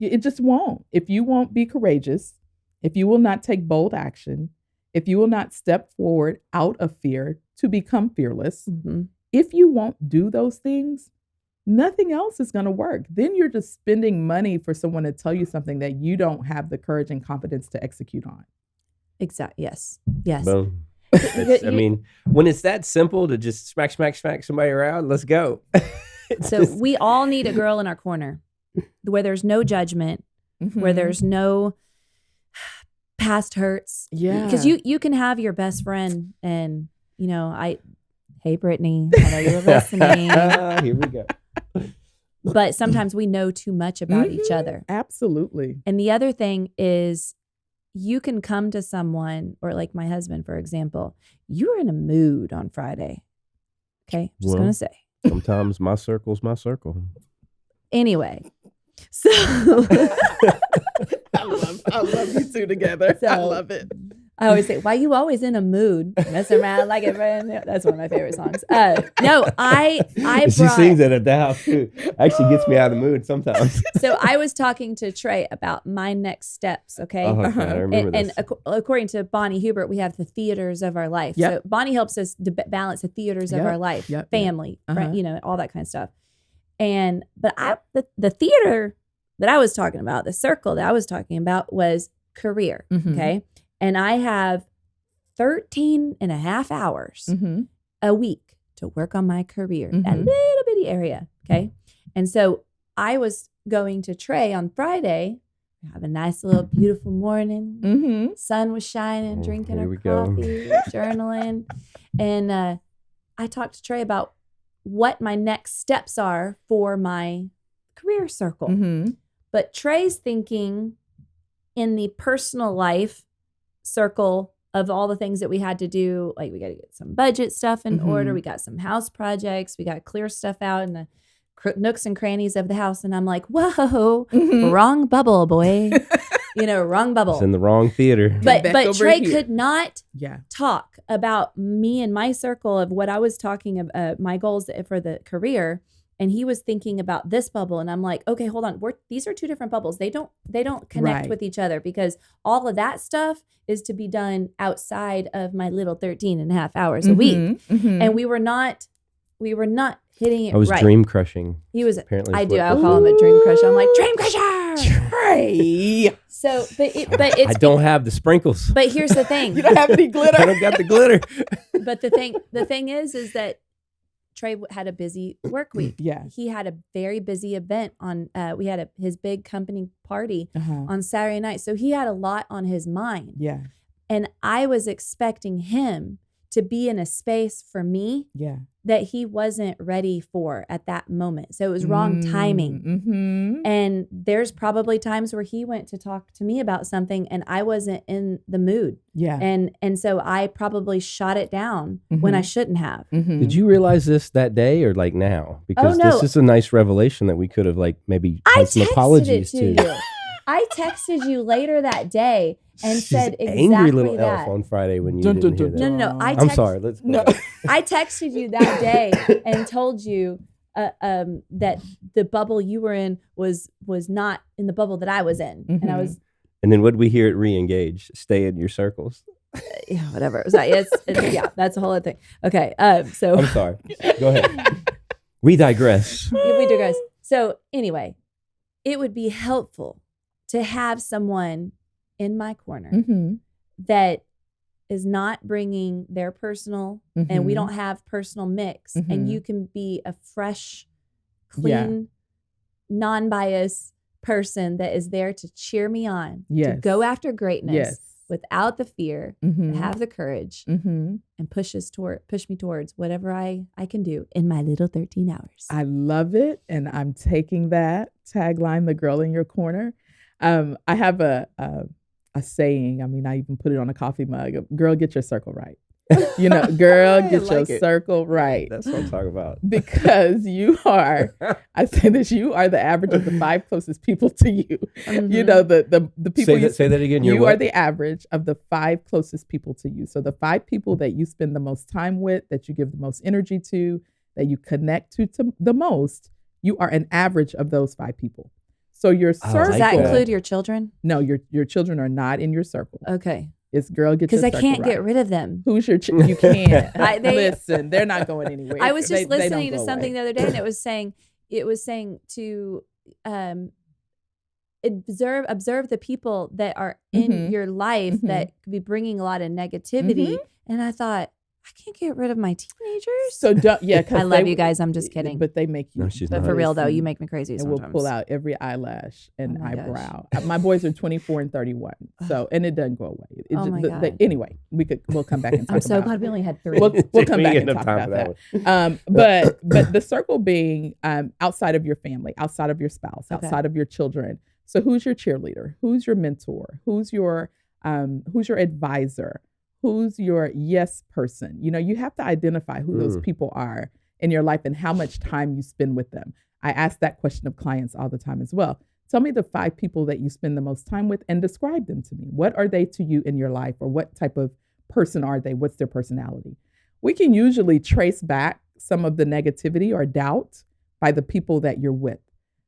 D: It just won't. If you won't be courageous, if you will not take bold action, if you will not step forward out of fear to become fearless, if you won't do those things, nothing else is going to work. Then you're just spending money for someone to tell you something that you don't have the courage and confidence to execute on.
B: Exactly. Yes.
C: Boom. I mean, when it's that simple to just smack somebody around, let's go.
B: So we all need a girl in our corner where there's no judgment, where there's no past hurts.
D: Yeah.
B: Because you can have your best friend and, hey, Brittany, I know you're listening.
C: Here we go.
B: But sometimes we know too much about each other.
D: Absolutely.
B: And the other thing is you can come to someone, or like my husband, for example, you were in a mood on Friday. Okay. Just going to say.
C: Sometimes my circle's my circle.
B: Anyway. So
D: I love you two together. I love it.
B: I always say, why you always in a mood? Mess around like it. That's one of my favorite songs. No, she
C: sings it at the house too. Actually gets me out of the mood sometimes.
B: So I was talking to Trey about my next steps. Okay.
C: Oh, God, I remember this.
B: And according to Bonnie Hubert, we have the theaters of our life.
D: Yep.
B: So Bonnie helps us to balance the theaters of our life, family, friend, all that kind of stuff. But the theater that I was talking about, the circle that I was talking about was career. Okay. And I have 13 and a half hours a week to work on my career, that little bitty area. Okay. And so I was going to Trey on Friday, have a nice little beautiful morning. Sun was shining, drinking our coffee, journaling. And I talked to Trey about what my next steps are for my career circle. But Trey's thinking in the personal life circle of all the things that we had to do. Like we got to get some budget stuff in order. We got some house projects. We got to clear stuff out in the nooks and crannies of the house. And I'm like, whoa, wrong bubble, boy. Wrong bubble.
C: It's in the wrong theater.
B: But Trey could not talk about me and my circle of what I was talking about, my goals for the career. And he was thinking about this bubble. And I'm like, okay, hold on. These are two different bubbles. They don't connect with each other, because all of that stuff is to be done outside of my little 13 and a half hours a week. And we were not hitting it right.
C: I was dream crushing.
B: He was,
C: apparently.
B: I'll call him a dream crusher. I'm like, dream crusher.
C: Trey.
B: So, but it's.
C: I don't have the sprinkles.
B: But here's the thing.
D: You don't have any glitter.
C: I don't got the glitter.
B: But the thing is that Trey had a busy work week.
D: Yeah.
B: He had a very busy event on, we had his big company party on Saturday night. So he had a lot on his mind.
D: Yeah.
B: And I was expecting him to be in a space for me that he wasn't ready for at that moment. So it was wrong timing. And there's probably times where he went to talk to me about something and I wasn't in the mood.
D: Yeah.
B: And so I probably shot it down when I shouldn't have.
C: Did you realize this that day or like now? Because this is a nice revelation that we could have like maybe had some apologies to.
B: You. I texted you later that day and said exactly
C: angry little
B: that.
C: elf on Friday when you didn't hear that.
B: No.
C: I'm sorry. Let's go.
B: I texted you that day and told you that the bubble you were in was not in the bubble that I was in, and I was.
C: And then what did we hear at Re-Engage? Stay in your circles.
B: Yeah, whatever. It was like yeah, that's a whole other thing. Okay, so
C: I'm sorry. Go ahead. We digress.
B: We digress. So anyway, it would be helpful to have someone in my corner that is not bringing their personal, and we don't have personal mix, and you can be a fresh, clean, non-biased person that is there to cheer me on, to go after greatness without the fear, to have the courage, and push me towards whatever I can do in my little 13 hours.
D: I love it, and I'm taking that tagline, the girl in your corner. I have a saying. I mean, I even put it on a coffee mug. Girl, get your circle right. Girl, get your circle right.
C: That's what I'm talking about.
D: Because you are, I say this, you are the average of the 5 closest people to you. The people.
C: Say that again.
D: You are the average of the 5 closest people to you. So the 5 people that you spend the most time with, that you give the most energy to, that you connect to the most, you are an average of those 5 people. So your circle.
B: Does that include your children?
D: No, your children are not in your circle.
B: Okay.
D: It's girl, get your circle right.
B: Because I can't get rid of them.
D: Who's your you can't. Listen, they're not going anywhere.
B: I was just listening to something the other day, and it was saying to observe the people that are in your life that could be bringing a lot of negativity. And I thought, I can't get rid of my teenagers.
D: So
B: I love you guys. I'm just kidding.
D: But they make you.
C: No, she's
B: but
C: not.
B: for real though, you make me crazy sometimes.
D: And we'll pull out every eyelash and eyebrow.
B: Gosh.
D: My boys are 24 and 31, so and it doesn't go away.
B: God.
D: Anyway, we'll come back and talk.
B: I'm so glad we only had 3.
D: We'll come back and talk about that. But the circle being outside of your family, outside of your spouse, outside of your children. So who's your cheerleader? Who's your mentor? Who's your advisor? Who's your yes person? You have to identify who those people are in your life and how much time you spend with them. I ask that question of clients all the time as well. Tell me the 5 people that you spend the most time with and describe them to me. What are they to you in your life, or what type of person are they? What's their personality? We can usually trace back some of the negativity or doubt by the people that you're with.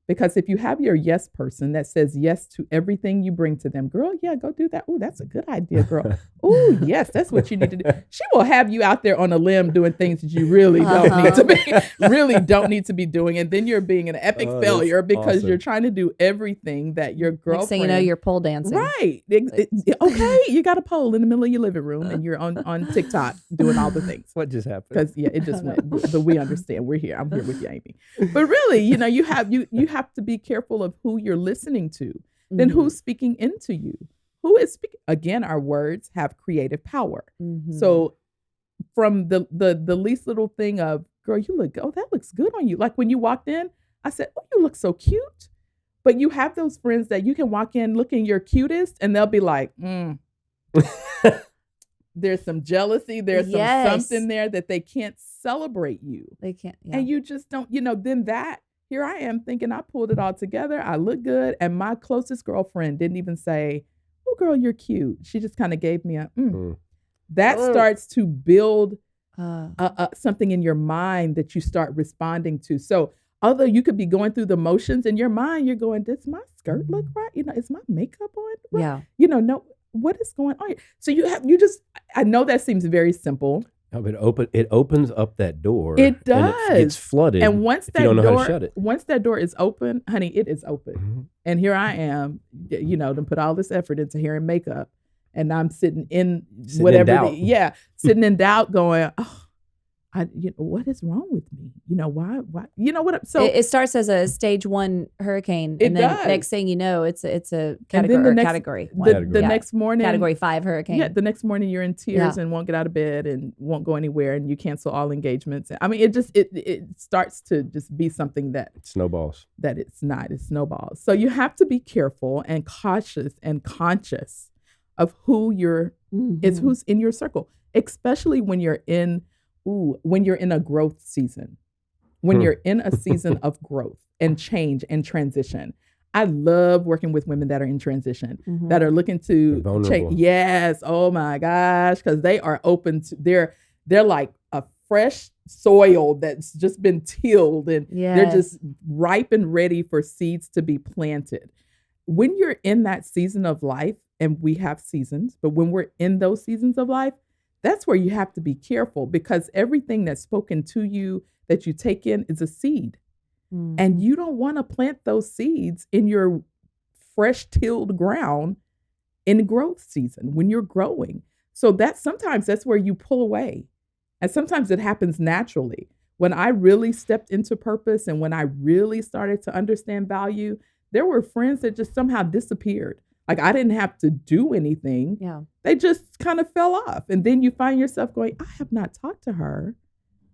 D: Because if you have your yes person that says yes to everything you bring to them, girl, yeah, go do that. Oh, that's a good idea, girl. Oh, yes, that's what you need to do. She will have you out there on a limb doing things that you really don't need to be doing. And then you're being an epic failure because you're trying to do everything that your girlfriend.
B: Next thing you know, you're pole dancing.
D: Right. Okay. You got a pole in the middle of your living room and you're on TikTok doing all the things.
C: What just happened?
D: Because it just went. But we understand. We're here. I'm here with you, Amy. But really, you have to be careful of who you're listening to, then who's speaking into you, who is speaking. Again, our words have creative power. So from the least little thing of, girl, you look, oh, that looks good on you. Like when you walked in, I said, oh, you look so cute. But you have those friends that you can walk in looking your cutest and they'll be like, there's some jealousy. There's something there that they can't celebrate you.
B: They can't. Yeah.
D: And you just don't, then that, here I am thinking I pulled it all together. I look good. And my closest girlfriend didn't even say, oh, girl, you're cute. She just kind of gave me a, That starts to build something in your mind that you start responding to. So although you could be going through the motions in your mind, you're going, does my skirt look right? Is my makeup on right?
B: Yeah.
D: No, what is going on? So I know that seems very simple.
C: No, but it opens up that door.
D: It does.
C: And it gets flooded.
D: And once that
C: you don't know
D: door,
C: how to shut it.
D: Once that door is open, honey, it is open. And here I am, to put all this effort into hair and makeup, and I'm sitting in sitting in doubt, going, oh, what is wrong with me? Why? So
B: it starts as a stage 1 hurricane, and then next thing you know, it's a category.
D: The next morning,
B: category 5 hurricane.
D: Yeah, the next morning you're in tears and won't get out of bed and won't go anywhere, and you cancel all engagements. I mean, it starts to just be something that
C: snowballs.
D: That it's not. It snowballs. So you have to be careful and cautious and conscious of who who's in your circle, especially when you're in a growth season, when you're in a season of growth and change and transition. I love working with women that are in transition, that are looking to change. Yes. Oh my gosh. Because they are open to, they're like a fresh soil that's just been tilled, and they're just ripe and ready for seeds to be planted. When you're in that season of life, and we have seasons, but when we're in those seasons of life, that's where you have to be careful, because everything that's spoken to you that you take in is a seed. And you don't want to plant those seeds in your fresh tilled ground in growth season when you're growing. So sometimes that's where you pull away. And sometimes it happens naturally. When I really stepped into purpose and when I really started to understand value, there were friends that just somehow disappeared. Like I didn't have to do anything.
B: Yeah.
D: They just kind of fell off. And then you find yourself going, I have not talked to her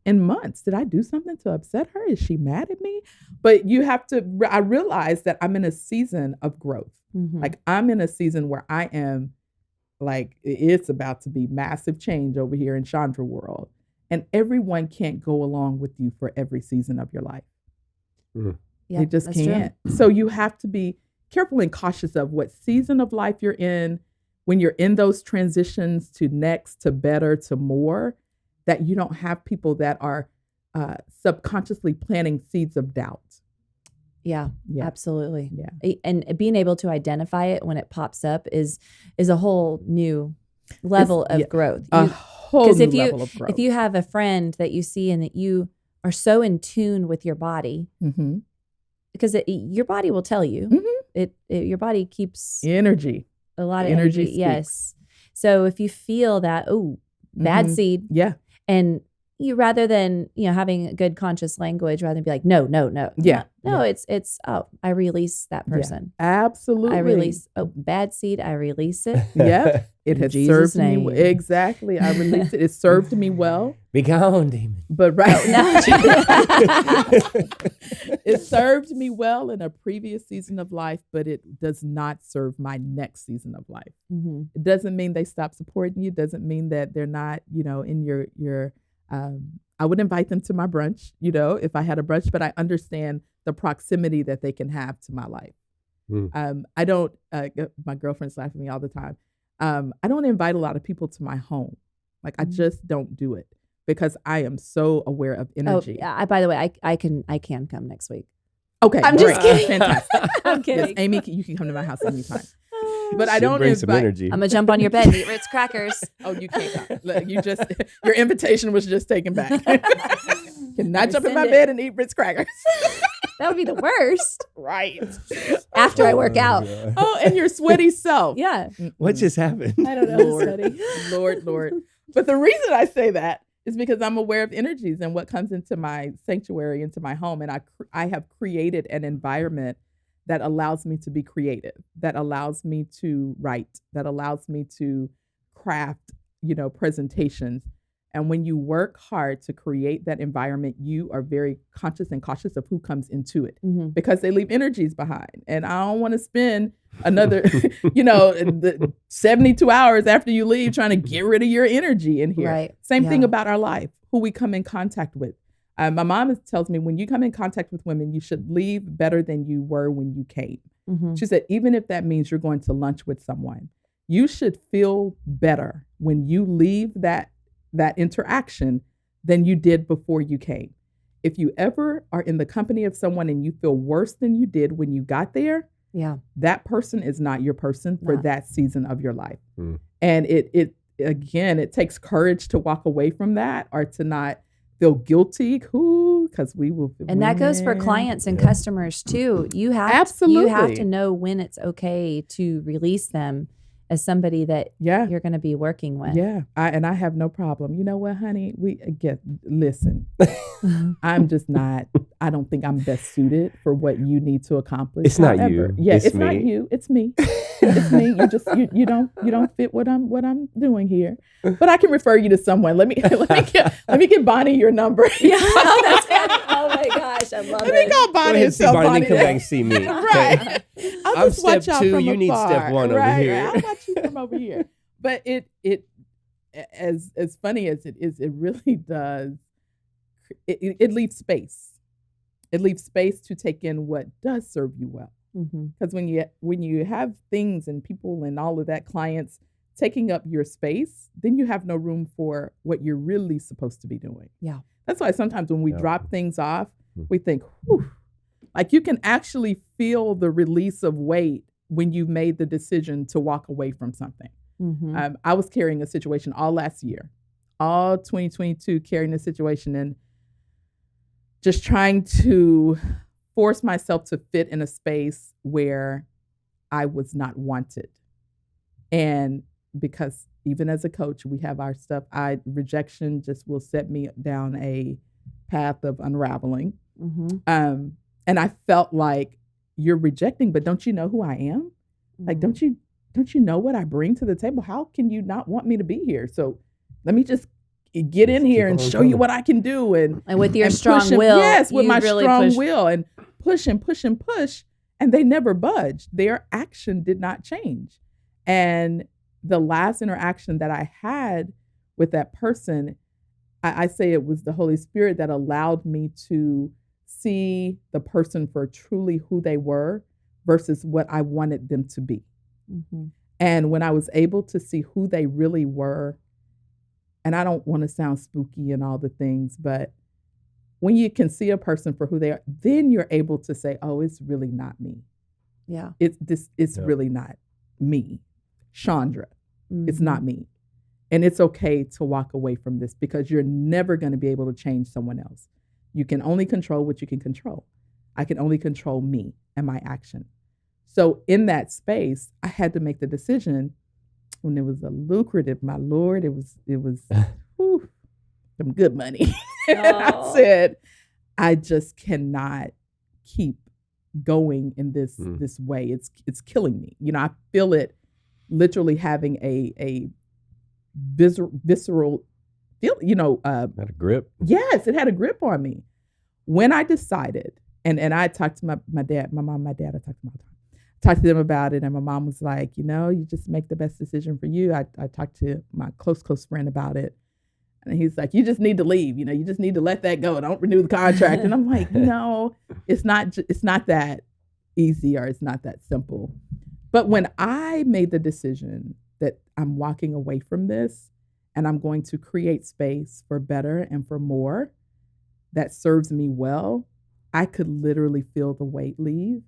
D: in months. Did I do something to upset her? Is she mad at me? But I realized that I'm in a season of growth. Like I'm in a season where I am like, it's about to be massive change over here in Shaundra world. And everyone can't go along with you for every season of your life.
B: Yeah,
D: they just can't. True. So you have to be careful and cautious of what season of life you're in, when you're in those transitions to next, to better, to more, that you don't have people that are subconsciously planting seeds of doubt.
B: Yeah, absolutely. Yeah. And being able to identify it when it pops up is a whole new level of growth.
D: A whole new level of growth.
B: If you have a friend that you see and that you are so in tune with your body, because your body will tell you, your body keeps
D: energy.
B: A lot of energy. Yes. So if you feel that, bad seed.
D: Yeah.
B: And you, rather than, having a good conscious language, rather than be like, no.
D: Yeah.
B: No, it's, I release that person.
D: Yeah, absolutely.
B: I release, bad seed. I release it.
D: Yep. It has
B: Jesus'
D: served me.
B: name.
D: Exactly. I release it. It served me well.
C: Be gone, demon.
D: But it served me well in a previous season of life, but it does not serve my next season of life.
B: Mm-hmm.
D: It doesn't mean they stop supporting you. It doesn't mean that they're not, in your I would invite them to my brunch, if I had a brunch, but I understand the proximity that they can have to my life. I don't, my girlfriends laugh at me all the time. I don't invite a lot of people to my home. Like I just don't do it because I am so aware of energy.
B: Oh, yeah. By the way, I can come next week.
D: Okay.
B: I'm just kidding.
D: Fantastic.
B: I'm kidding.
D: Yes, Amy, you can come to my house anytime. But I don't
C: bring some energy.
B: I'm gonna jump on your bed and eat Ritz crackers.
D: Oh, you can't come. Look, your invitation was just taken back. Cannot jump in my bed and eat Ritz crackers.
B: That would be the worst.
D: Right.
B: After I work out.
C: God.
D: Oh, and your sweaty self.
B: Yeah.
C: What just happened?
B: I don't know.
D: Lord. But the reason I say that is because I'm aware of energies and what comes into my sanctuary, into my home. And I have created an environment that allows me to be creative, that allows me to write, that allows me to craft, presentations. And when you work hard to create that environment, you are very conscious and cautious of who comes into it because they leave energies behind. And I don't want to spend another, 72 hours after you leave trying to get rid of your energy in here.
B: Right.
D: Same thing about our life, who we come in contact with. My mom tells me when you come in contact with women, you should leave better than you were when you came. Mm-hmm. She said, even if that means you're going to lunch with someone, you should feel better when you leave that interaction than you did before you came. If you ever are in the company of someone and you feel worse than you did when you got there, that person is not your person for that season of your life. And it takes courage to walk away from that or to not feel guilty, because we will feel.
B: And that goes for clients and customers too. You have to know when it's okay to release them as somebody that you're going to be working with.
D: Yeah. I have no problem. You know what, honey? Listen, I'm just not, I don't think I'm best suited for what you need to accomplish.
C: It's not you.
D: Yeah, it's not you. It's me. It's me. You don't fit what I'm doing here. But I can refer you to someone. Let me get Bonnie your number.
B: Yeah. That's funny. Oh my gosh. I love it.
D: Let me call Bonnie and tell Bonnie.
C: Come back and see me.
D: Right.
C: I'm step 2. You need step 1 over here.
D: I'll watch you from over here. But it as funny as it is, it really does. It leaves space. It leaves space to take in what does serve you well. Because when you have things and people and all of that, clients taking up your space, then you have no room for what you're really supposed to be doing.
B: Yeah.
D: That's why sometimes when we drop things off, we think, whew, like you can actually feel the release of weight when you've made the decision to walk away from something. I was carrying a situation all last year, all 2022, carrying a situation and just trying to force myself to fit in a space where I was not wanted. And because even as a coach, we have our stuff. Rejection just will set me down a path of unraveling. And I felt like, you're rejecting, but don't you know who I am? Like, don't you know what I bring to the table? How can you not want me to be here? So let me just get in here and show you what I can do. And
B: with your strong will.
D: Yes, with my strong will and push and push and push. And they never budged. Their action did not change. And the last interaction that I had with that person, I say it was the Holy Spirit that allowed me to see the person for truly who they were versus what I wanted them to be. And when I was able to see who they really were, and I don't want to sound spooky and all the things, but when you can see a person for who they are, then you're able to say, oh, it's really not me.
B: Yeah.
D: It's really not me, Shaundra. It's not me. And it's okay to walk away from this because you're never going to be able to change someone else. You can only control what you can control. I can only control me and my action. So in that space, I had to make the decision when it was a lucrative, my Lord, it was whew, some good money. And I said, I just cannot keep going in this way. It's killing me. I feel it literally having a visceral feel,
C: had a grip.
D: Yes, it had a grip on me. When I decided, and I talked to my dad, my mom, my dad, I talked to them all the time. Talked to them about it, and my mom was like, you just make the best decision for you. I talked to my close friend about it, and he's like, you just need to leave. You just need to let that go. Don't renew the contract. And I'm like, no, it's not that easy, or it's not that simple. But when I made the decision that I'm walking away from this, and I'm going to create space for better and for more that serves me well, I could literally feel the weight leave.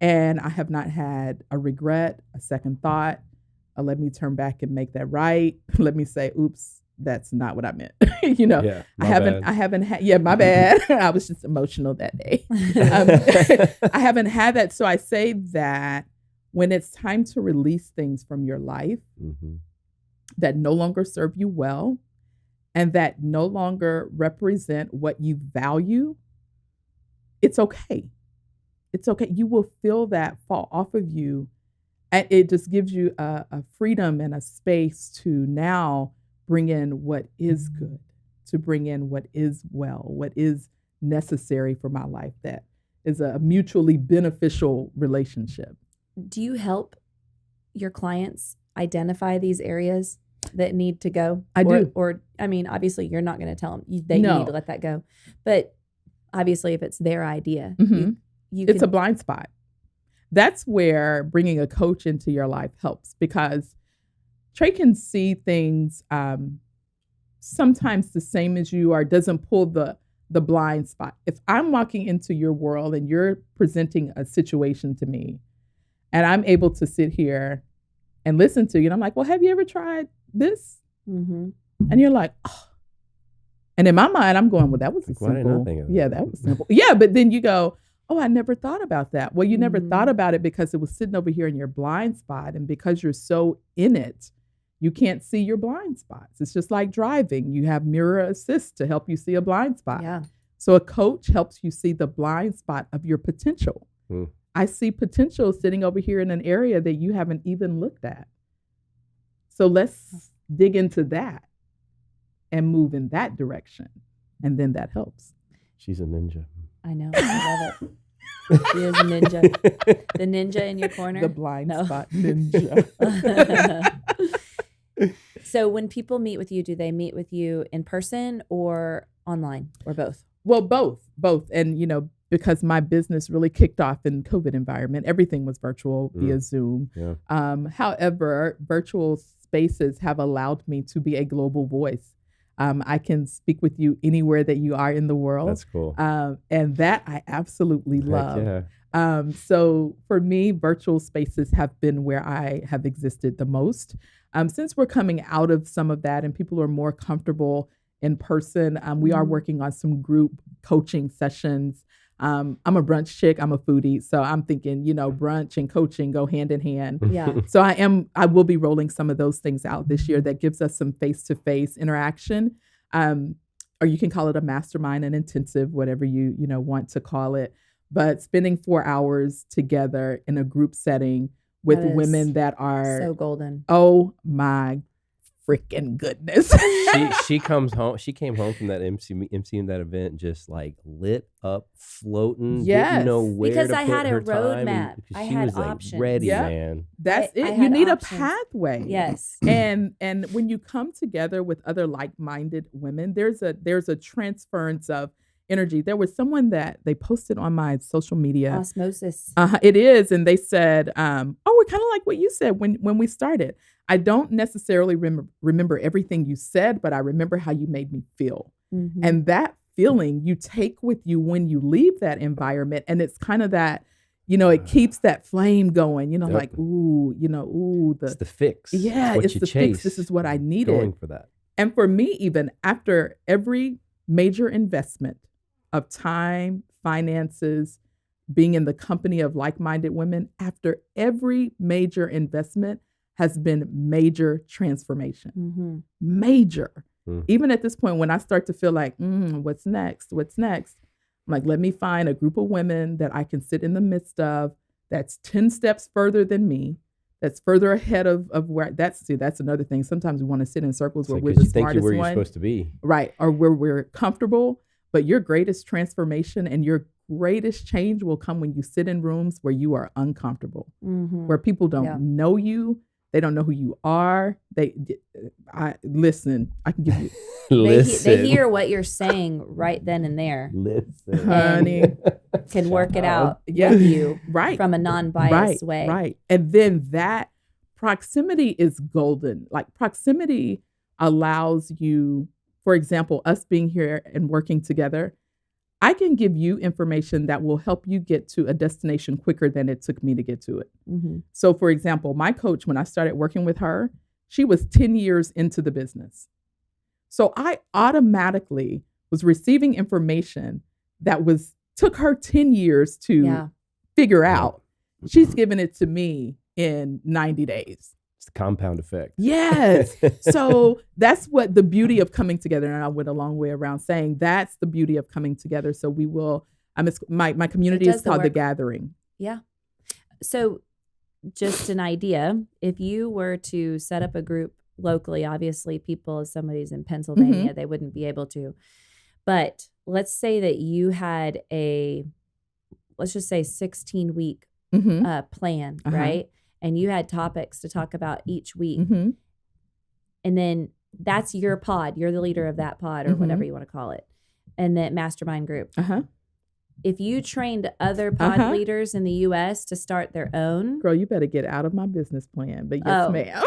D: And I have not had a regret, a second thought, let me turn back and make that right. Let me say, oops, that's not what I meant.
C: Yeah,
D: I haven't had, my bad. I was just emotional that day. I haven't had that. So I say that when it's time to release things from your life that no longer serve you well and that no longer represent what you value, it's okay. It's okay. You will feel that fall off of you. And it just gives you a freedom and a space to now bring in what is good, to bring in what is well, what is necessary for my life, that is a mutually beneficial relationship.
B: Do you help your clients identify these areas that need to go?
D: I do.
B: Or, I mean, obviously you're not going to tell them you need to let that go. But obviously if it's their idea,
D: it's a blind spot. That's where bringing a coach into your life helps, because Trey can see things sometimes the same as you, or doesn't pull the blind spot. If I'm walking into your world and you're presenting a situation to me and I'm able to sit here and listen to you, and I'm like, well, have you ever tried this? And you're like, oh. And in my mind, I'm going, well, that was simple.
C: Why didn't I think of that?
D: Yeah, that was simple. Yeah, but then you go, oh, I never thought about that. Well, you never thought about it because it was sitting over here in your blind spot. And because you're so in it, you can't see your blind spots. It's just like driving. You have mirror assist to help you see a blind spot.
B: Yeah.
D: So a coach helps you see the blind spot of your potential. I see potential sitting over here in an area that you haven't even looked at. So let's dig into that and move in that direction. And then that helps.
C: She's a ninja.
B: I know. I love it. She is a ninja. The ninja in your corner.
D: The blind spot ninja.
B: So when people meet with you, do they meet with you in person or online, or both?
D: Well, both. And, because my business really kicked off in COVID environment, everything was virtual via Zoom. Yeah. However, virtual spaces have allowed me to be a global voice. I can speak with you anywhere that you are in the world.
C: That's cool.
D: And that I absolutely love.
C: Yeah.
D: So for me, virtual spaces have been where I have existed the most. Since we're coming out of some of that and people are more comfortable in person, we are working on some group coaching sessions. I'm a brunch chick. I'm a foodie. So I'm thinking, brunch and coaching go hand in hand.
B: Yeah.
D: So I will be rolling some of those things out this year that gives us some face-to-face interaction. Or you can call it a mastermind, an intensive, whatever you want to call it. But spending 4 hours together in a group setting with women that are
B: so golden.
D: Oh my freaking goodness.
C: She comes home. She came home from that emceeing that event just like lit up, floating.
D: Yes.
C: Didn't know where
B: because
C: to
B: I
C: put
B: had a
C: her time.
B: roadmap. I
C: She
B: had
C: was like
B: options.
C: ready,
D: Yeah.
C: man.
D: That's
B: I
D: it. You
B: had
D: need
B: options.
D: a pathway.
B: Yes.
D: And when you come together with other like-minded women, there's a transference of energy. There was someone that they posted on my social media.
B: Osmosis.
D: It is. And they said, we're kind of like what you said when we started. I don't necessarily remember everything you said, but I remember how you made me feel. And that feeling you take with you when you leave that environment. And it's kind of that, it keeps that flame going, like,
C: it's the fix.
D: Yeah, it's the fix. This is what I needed.
C: Going for that.
D: And for me, even after every major investment of time, finances, being in the company of like-minded women after every major investment has been major transformation. Major. Even at this point, when I start to feel like, what's next? What's next? I'm like, let me find a group of women that I can sit in the midst of that's 10 steps further than me, that's further ahead of where that's another thing. Sometimes we want to sit in circles where we're the smartest one.
C: You're supposed to be.
D: Right. Or where we're comfortable, but your greatest transformation and your greatest change will come when you sit in rooms where you are uncomfortable, where people don't know you. They don't know who you are. Listen, I can give you.
B: They hear what you're saying right then and there.
C: Listen,
D: honey.
B: Can work it out with you from a non-biased way.
D: Right. And then that proximity is golden. Like proximity allows you, for example, us being here and working together, I can give you information that will help you get to a destination quicker than it took me to get to it. So for example, my coach, when I started working with her, she was 10 years into the business. So I automatically was receiving information that took her 10 years to figure out. She's given it to me in 90 days.
C: It's the compound effect.
D: Yes. So that's what the beauty of coming together. And I went a long way around saying that's the beauty of coming together. So we will, my community is called The Gathering.
B: Yeah. So just an idea, if you were to set up a group locally, obviously if somebody's in Pennsylvania, they wouldn't be able to. But let's say that you had let's just say 16-week plan, right? And you had topics to talk about each week. And then that's your pod. You're the leader of that pod or whatever you want to call it. And that mastermind group. If you trained other pod leaders in the U.S. to start their own.
D: Girl, you better get out of my business plan. But yes, ma'am.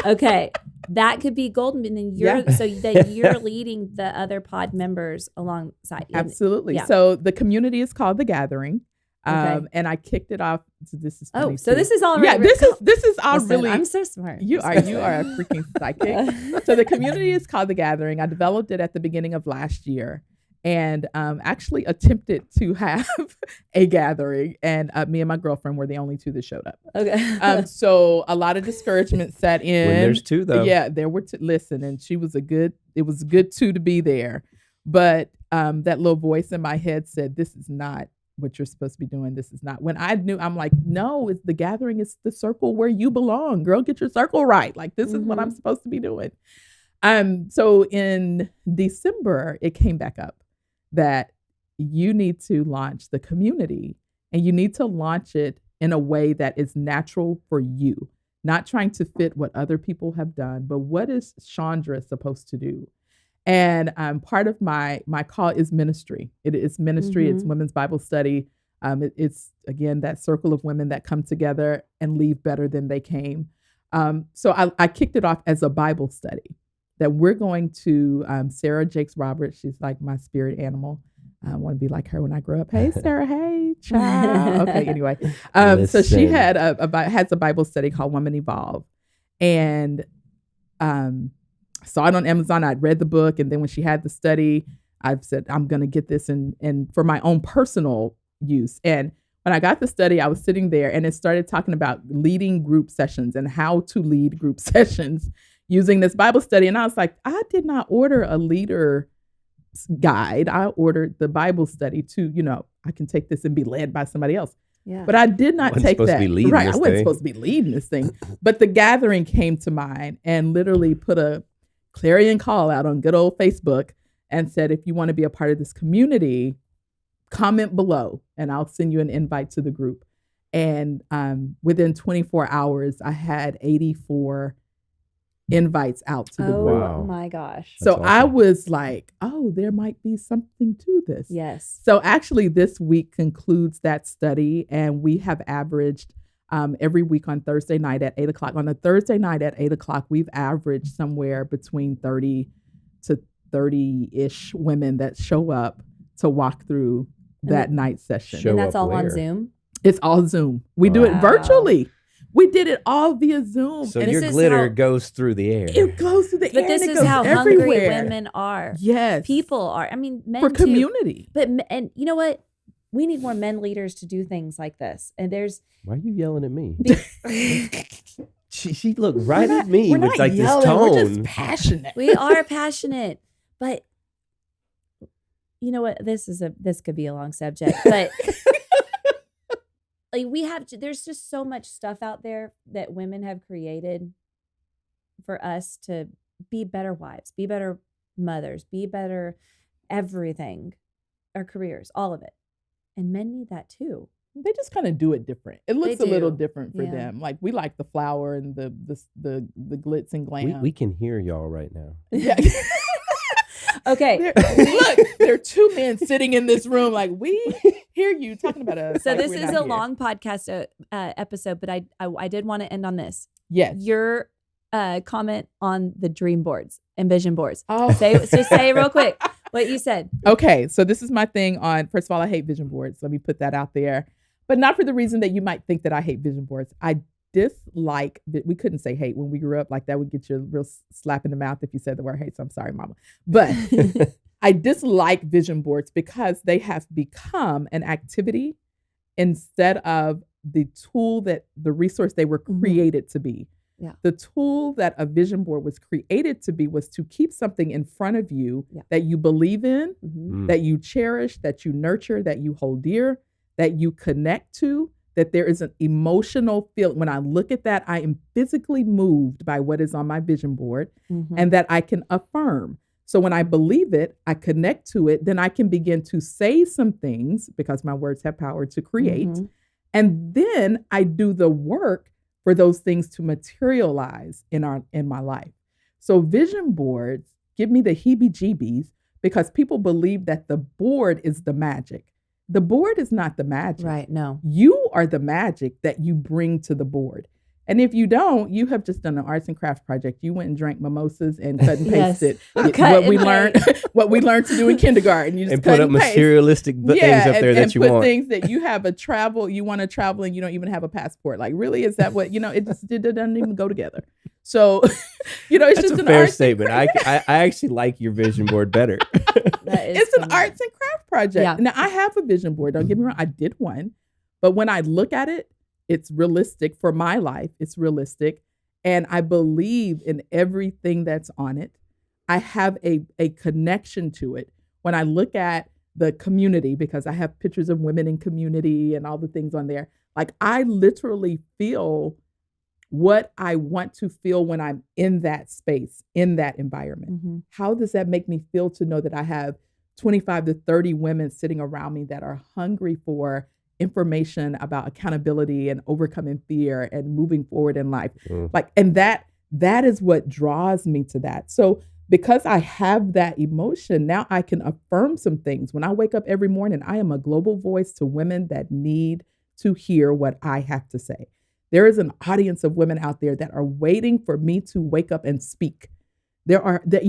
B: Okay. That could be golden. And then so that you're leading the other pod members alongside.
D: Absolutely. Yeah. So the community is called The Gathering. And I kicked it off. So this is funny
B: so this is already
D: this is all really.
B: I'm so smart.
D: You are a freaking psychic. So the community is called The Gathering. I developed it at the beginning of last year, and actually attempted to have a gathering. And me and my girlfriend were the only two that showed up.
B: Okay.
D: So a lot of discouragement set in.
C: When there's two, though.
D: Yeah, there were two. Listen, and it was a good two to be there, but that little voice in my head said, "This is not what you're supposed to be doing. This is not." When I knew, I'm like, no, it's The Gathering. It's the circle where you belong. Girl, get your circle right. Like, this is what I'm supposed to be doing. So in December, it came back up that you need to launch the community, and you need to launch it in a way that is natural for you, not trying to fit what other people have done, but what is Shaundra supposed to do? And part of my call is ministry. It is ministry. It's women's Bible study. It's, again, that circle of women that come together and leave better than they came. So I kicked it off as a Bible study that we're going to, Sarah Jakes Roberts, she's like my spirit animal. I want to be like her when I grow up. Hey, Sarah. Hey, child. Okay, anyway. So she had has a Bible study called Woman Evolve. And saw it on Amazon. I'd read the book. And then when she had the study, I've said, I'm going to get this and for my own personal use. And when I got the study, I was sitting there and it started talking about leading group sessions and how to lead group sessions using this Bible study. And I was like, I did not order a leader guide. I ordered the Bible study to, I can take this and be led by somebody else. Yeah. But I did not take that. Right. I wasn't supposed to be leading this thing. But the gathering came to mind and literally put a clarion call out on good old Facebook and said, if you want to be a part of this community, comment below and I'll send you an invite to the group. And within 24 hours, I had 84 invites out to the group.
B: Oh my gosh.
D: So awesome. I was like, oh, there might be something to this.
B: Yes.
D: So actually this week concludes that study, and we have averaged every week on Thursday night at 8:00. On a Thursday night at 8:00, we've averaged somewhere between 30 to 30-ish women that show up to walk through that night session.
B: And that's all on Zoom?
D: It's all Zoom. We do it virtually. We did it all via Zoom.
C: So your glitter goes through the air.
D: It goes through the air.
B: But this is how hungry women are.
D: Yes.
B: People are. I mean, men
D: for community.
B: But and you know what? we need more men leaders to do things like this. And there's
C: why are you yelling at me? She looked right at me with like
D: yelling,
C: this tone.
D: We're just passionate.
B: We are passionate, but you know what? This could be a long subject, but like there's just so much stuff out there that women have created for us to be better wives, be better mothers, be better everything, our careers, all of it. And men need that too.
D: They just kind of do it different. It looks a little different for them. Like we like the flower and the glitz and glam.
C: We can hear y'all right now.
D: Yeah.
B: Okay.
D: Look, there are two men sitting in this room. Like we hear you talking about us.
B: So
D: like
B: this is a long podcast episode, but I did want to end on this.
D: Yes.
B: Your comment on the dream boards and vision boards.
D: Oh,
B: say real quick what you said.
D: Okay, so this is my thing on. First of all, I hate vision boards. Let me put that out there, but not for the reason that you might think that I hate vision boards. I dislike. We couldn't say hate when we grew up. Like that would get you a real slap in the mouth if you said the word hate. So I'm sorry, Mama, but I dislike vision boards because they have become an activity instead of the tool that the resource they were created to be.
B: Yeah.
D: The tool that a vision board was created to be was to keep something in front of you that you believe in, that you cherish, that you nurture, that you hold dear, that you connect to, that there is an emotional feel. When I look at that, I am physically moved by what is on my vision board and that I can affirm. So when I believe it, I connect to it, then I can begin to say some things because my words have power to create. And then I do the work for those things to materialize in my life. So vision boards give me the heebie-jeebies because people believe that the board is the magic. The board is not the magic.
B: Right, no.
D: You are the magic that you bring to the board. And if you don't, you have just done an arts and crafts project. You went and drank mimosas and cut and pasted what we learned to do in kindergarten. You just
C: and put up materialistic things up there that you want.
D: And put things that you want to travel and you don't even have a passport. Like, really, is that what, it doesn't even go together. So, it's
C: That's
D: just
C: a
D: an
C: fair
D: arts
C: statement. I actually like your vision board better.
D: It's an arts and craft project. Yeah. Now, I have a vision board. Don't get me wrong. I did one. But when I look at it, it's realistic for my life. It's realistic. And I believe in everything that's on it. I have a connection to it. When I look at the community, because I have pictures of women in community and all the things on there, like I literally feel what I want to feel when I'm in that space, in that environment. How does that make me feel to know that I have 25 to 30 women sitting around me that are hungry for information about accountability and overcoming fear and moving forward in life. And that is what draws me to that. So because I have that emotion, now I can affirm some things. When I wake up every morning, I am a global voice to women that need to hear what I have to say. There is an audience of women out there that are waiting for me to wake up and speak. There are that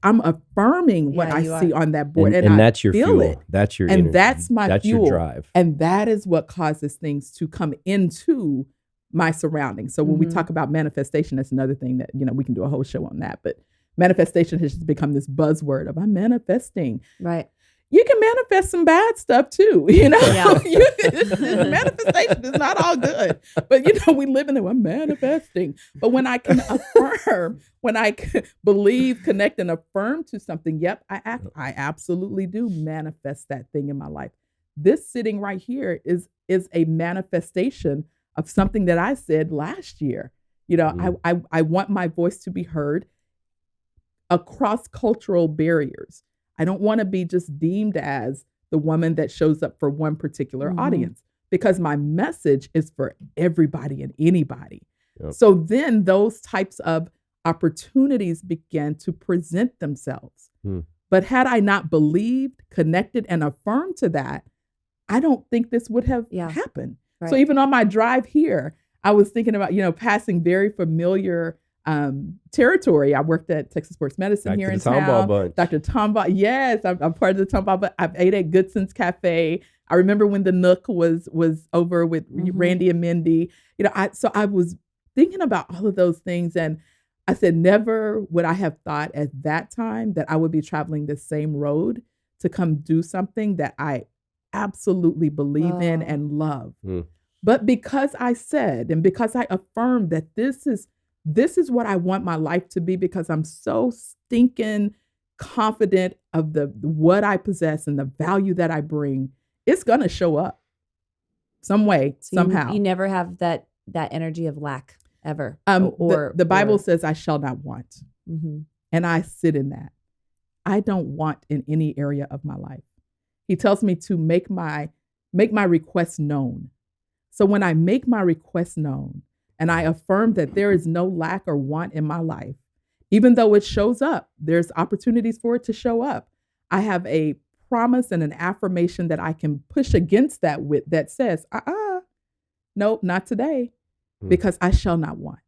D: I'm affirming what I see on that board, and
C: that's your
D: feel
C: fuel.
D: it.
C: That's your
D: and
C: energy.
D: that's my
C: that's
D: fuel.
C: Your drive,
D: and that is what causes things to come into my surroundings. So when we talk about manifestation, that's another thing that we can do a whole show on that. But manifestation has just become this buzzword of I'm manifesting.
B: Right.
D: You can manifest some bad stuff too, manifestation is not all good, but we live in it. I'm manifesting. But when I can affirm, when I can believe, connect, and affirm to something, I absolutely do manifest that thing in my life. This sitting right here is a manifestation of something that I said last year. I want my voice to be heard across cultural barriers. I don't want to be just deemed as the woman that shows up for one particular audience, because my message is for everybody and anybody. Yep. So then those types of opportunities began to present themselves. But had I not believed, connected, and affirmed to that, I don't think this would have happened. Right. So even on my drive here, I was thinking about, passing very familiar territory. I worked at Texas Sports Medicine here in town. Dr. Tomball. Yes, I'm part of the Tomball, but I've ate at Goodson's Cafe. I remember when the Nook was over with Randy and Mindy. So I was thinking about all of those things, and I said, never would I have thought at that time that I would be traveling the same road to come do something that I absolutely believe in and love. But because I said, and because I affirmed that this is what I want my life to be, because I'm so stinking confident of what I possess and the value that I bring, it's going to show up some way, somehow.
B: You never have that energy of lack ever.
D: The Bible says I shall not want. And I sit in that. I don't want in any area of my life. He tells me to make my requests known. So when I make my requests known and I affirm that there is no lack or want in my life, even though it shows up, there's opportunities for it to show up. I have a promise and an affirmation that I can push against that with, that says, nope, not today, because I shall not want.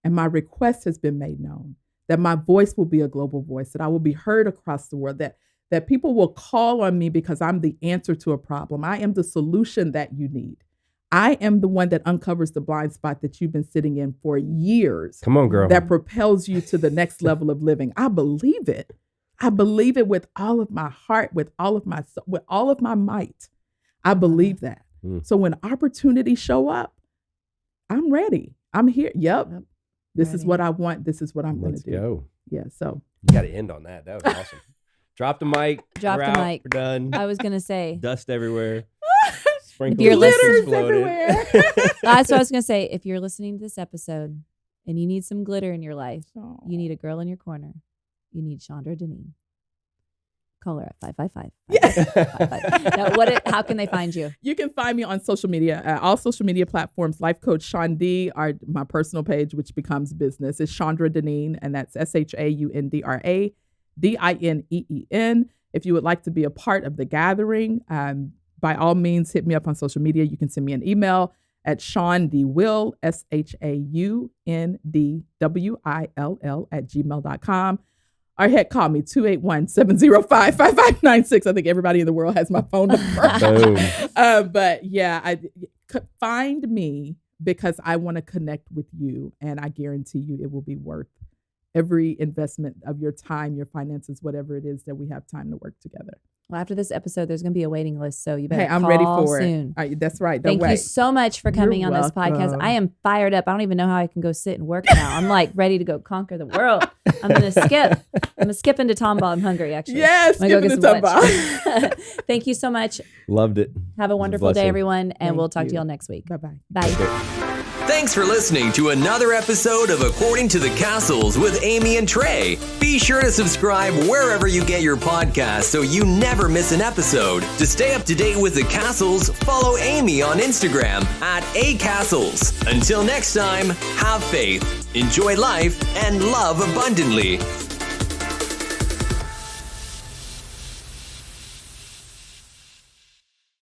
D: And my request has been made known, that my voice will be a global voice, that I will be heard across the world, that people will call on me because I'm the answer to a problem. I am the solution that you need. I am the one that uncovers the blind spot that you've been sitting in for years.
C: Come on, girl.
D: That propels you to the next level of living. I believe it. I believe it with all of my heart, with all of my soul, with all of my might. I believe that. So when opportunities show up, I'm ready. I'm here. Yep. This is what I want. This is what I'm going to do. Let's go. Yeah. So
C: you got to end on that. That was awesome. Drop the mic.
B: Drop the mic.
C: We're done.
B: I was going to say.
C: Dust everywhere.
D: Glitters everywhere.
B: That's what I was going to say. If you're listening to this episode and you need some glitter in your life, you need a girl in your corner. You need Shaundra Dineen. Call her at 555. Now, how can they find you?
D: You can find me on social media, all social media platforms. Life Coach Shaun D, my personal page, which becomes business, is Shaundra Dineen, and that's ShaundraDineen. If you would like to be a part of the gathering, by all means, hit me up on social media. You can send me an email at ShaundWill, ShaundWill @gmail.com. Or heck, call me 281-705-5596. I think everybody in the world has my phone number. But yeah, find me because I want to connect with you, and I guarantee you it will be worth every investment of your time, your finances, whatever it is that we have time to work together.
B: Well, after this episode, there's going to be a waiting list, so you better
D: I'm
B: call
D: ready for
B: soon.
D: It. That's right. Don't
B: Thank
D: wait.
B: you so much for coming on this podcast. I am fired up. I don't even know how I can go sit and work now. I'm like ready to go conquer the world. I'm going to skip. I'm going to skip into Tomball. I'm hungry, actually.
D: Yes, skip into Tomball.
B: Thank you so much.
C: Loved it.
B: Have a wonderful day, everyone, and we'll talk to you all next week.
D: Bye-bye.
B: Bye.
A: Thanks for listening to another episode of According to the Cassels with Amy and Trey. Be sure to subscribe wherever you get your podcasts so you never miss an episode. To stay up to date with the Cassels, follow Amy on Instagram @acassels. Until next time, have faith, enjoy life, and love abundantly.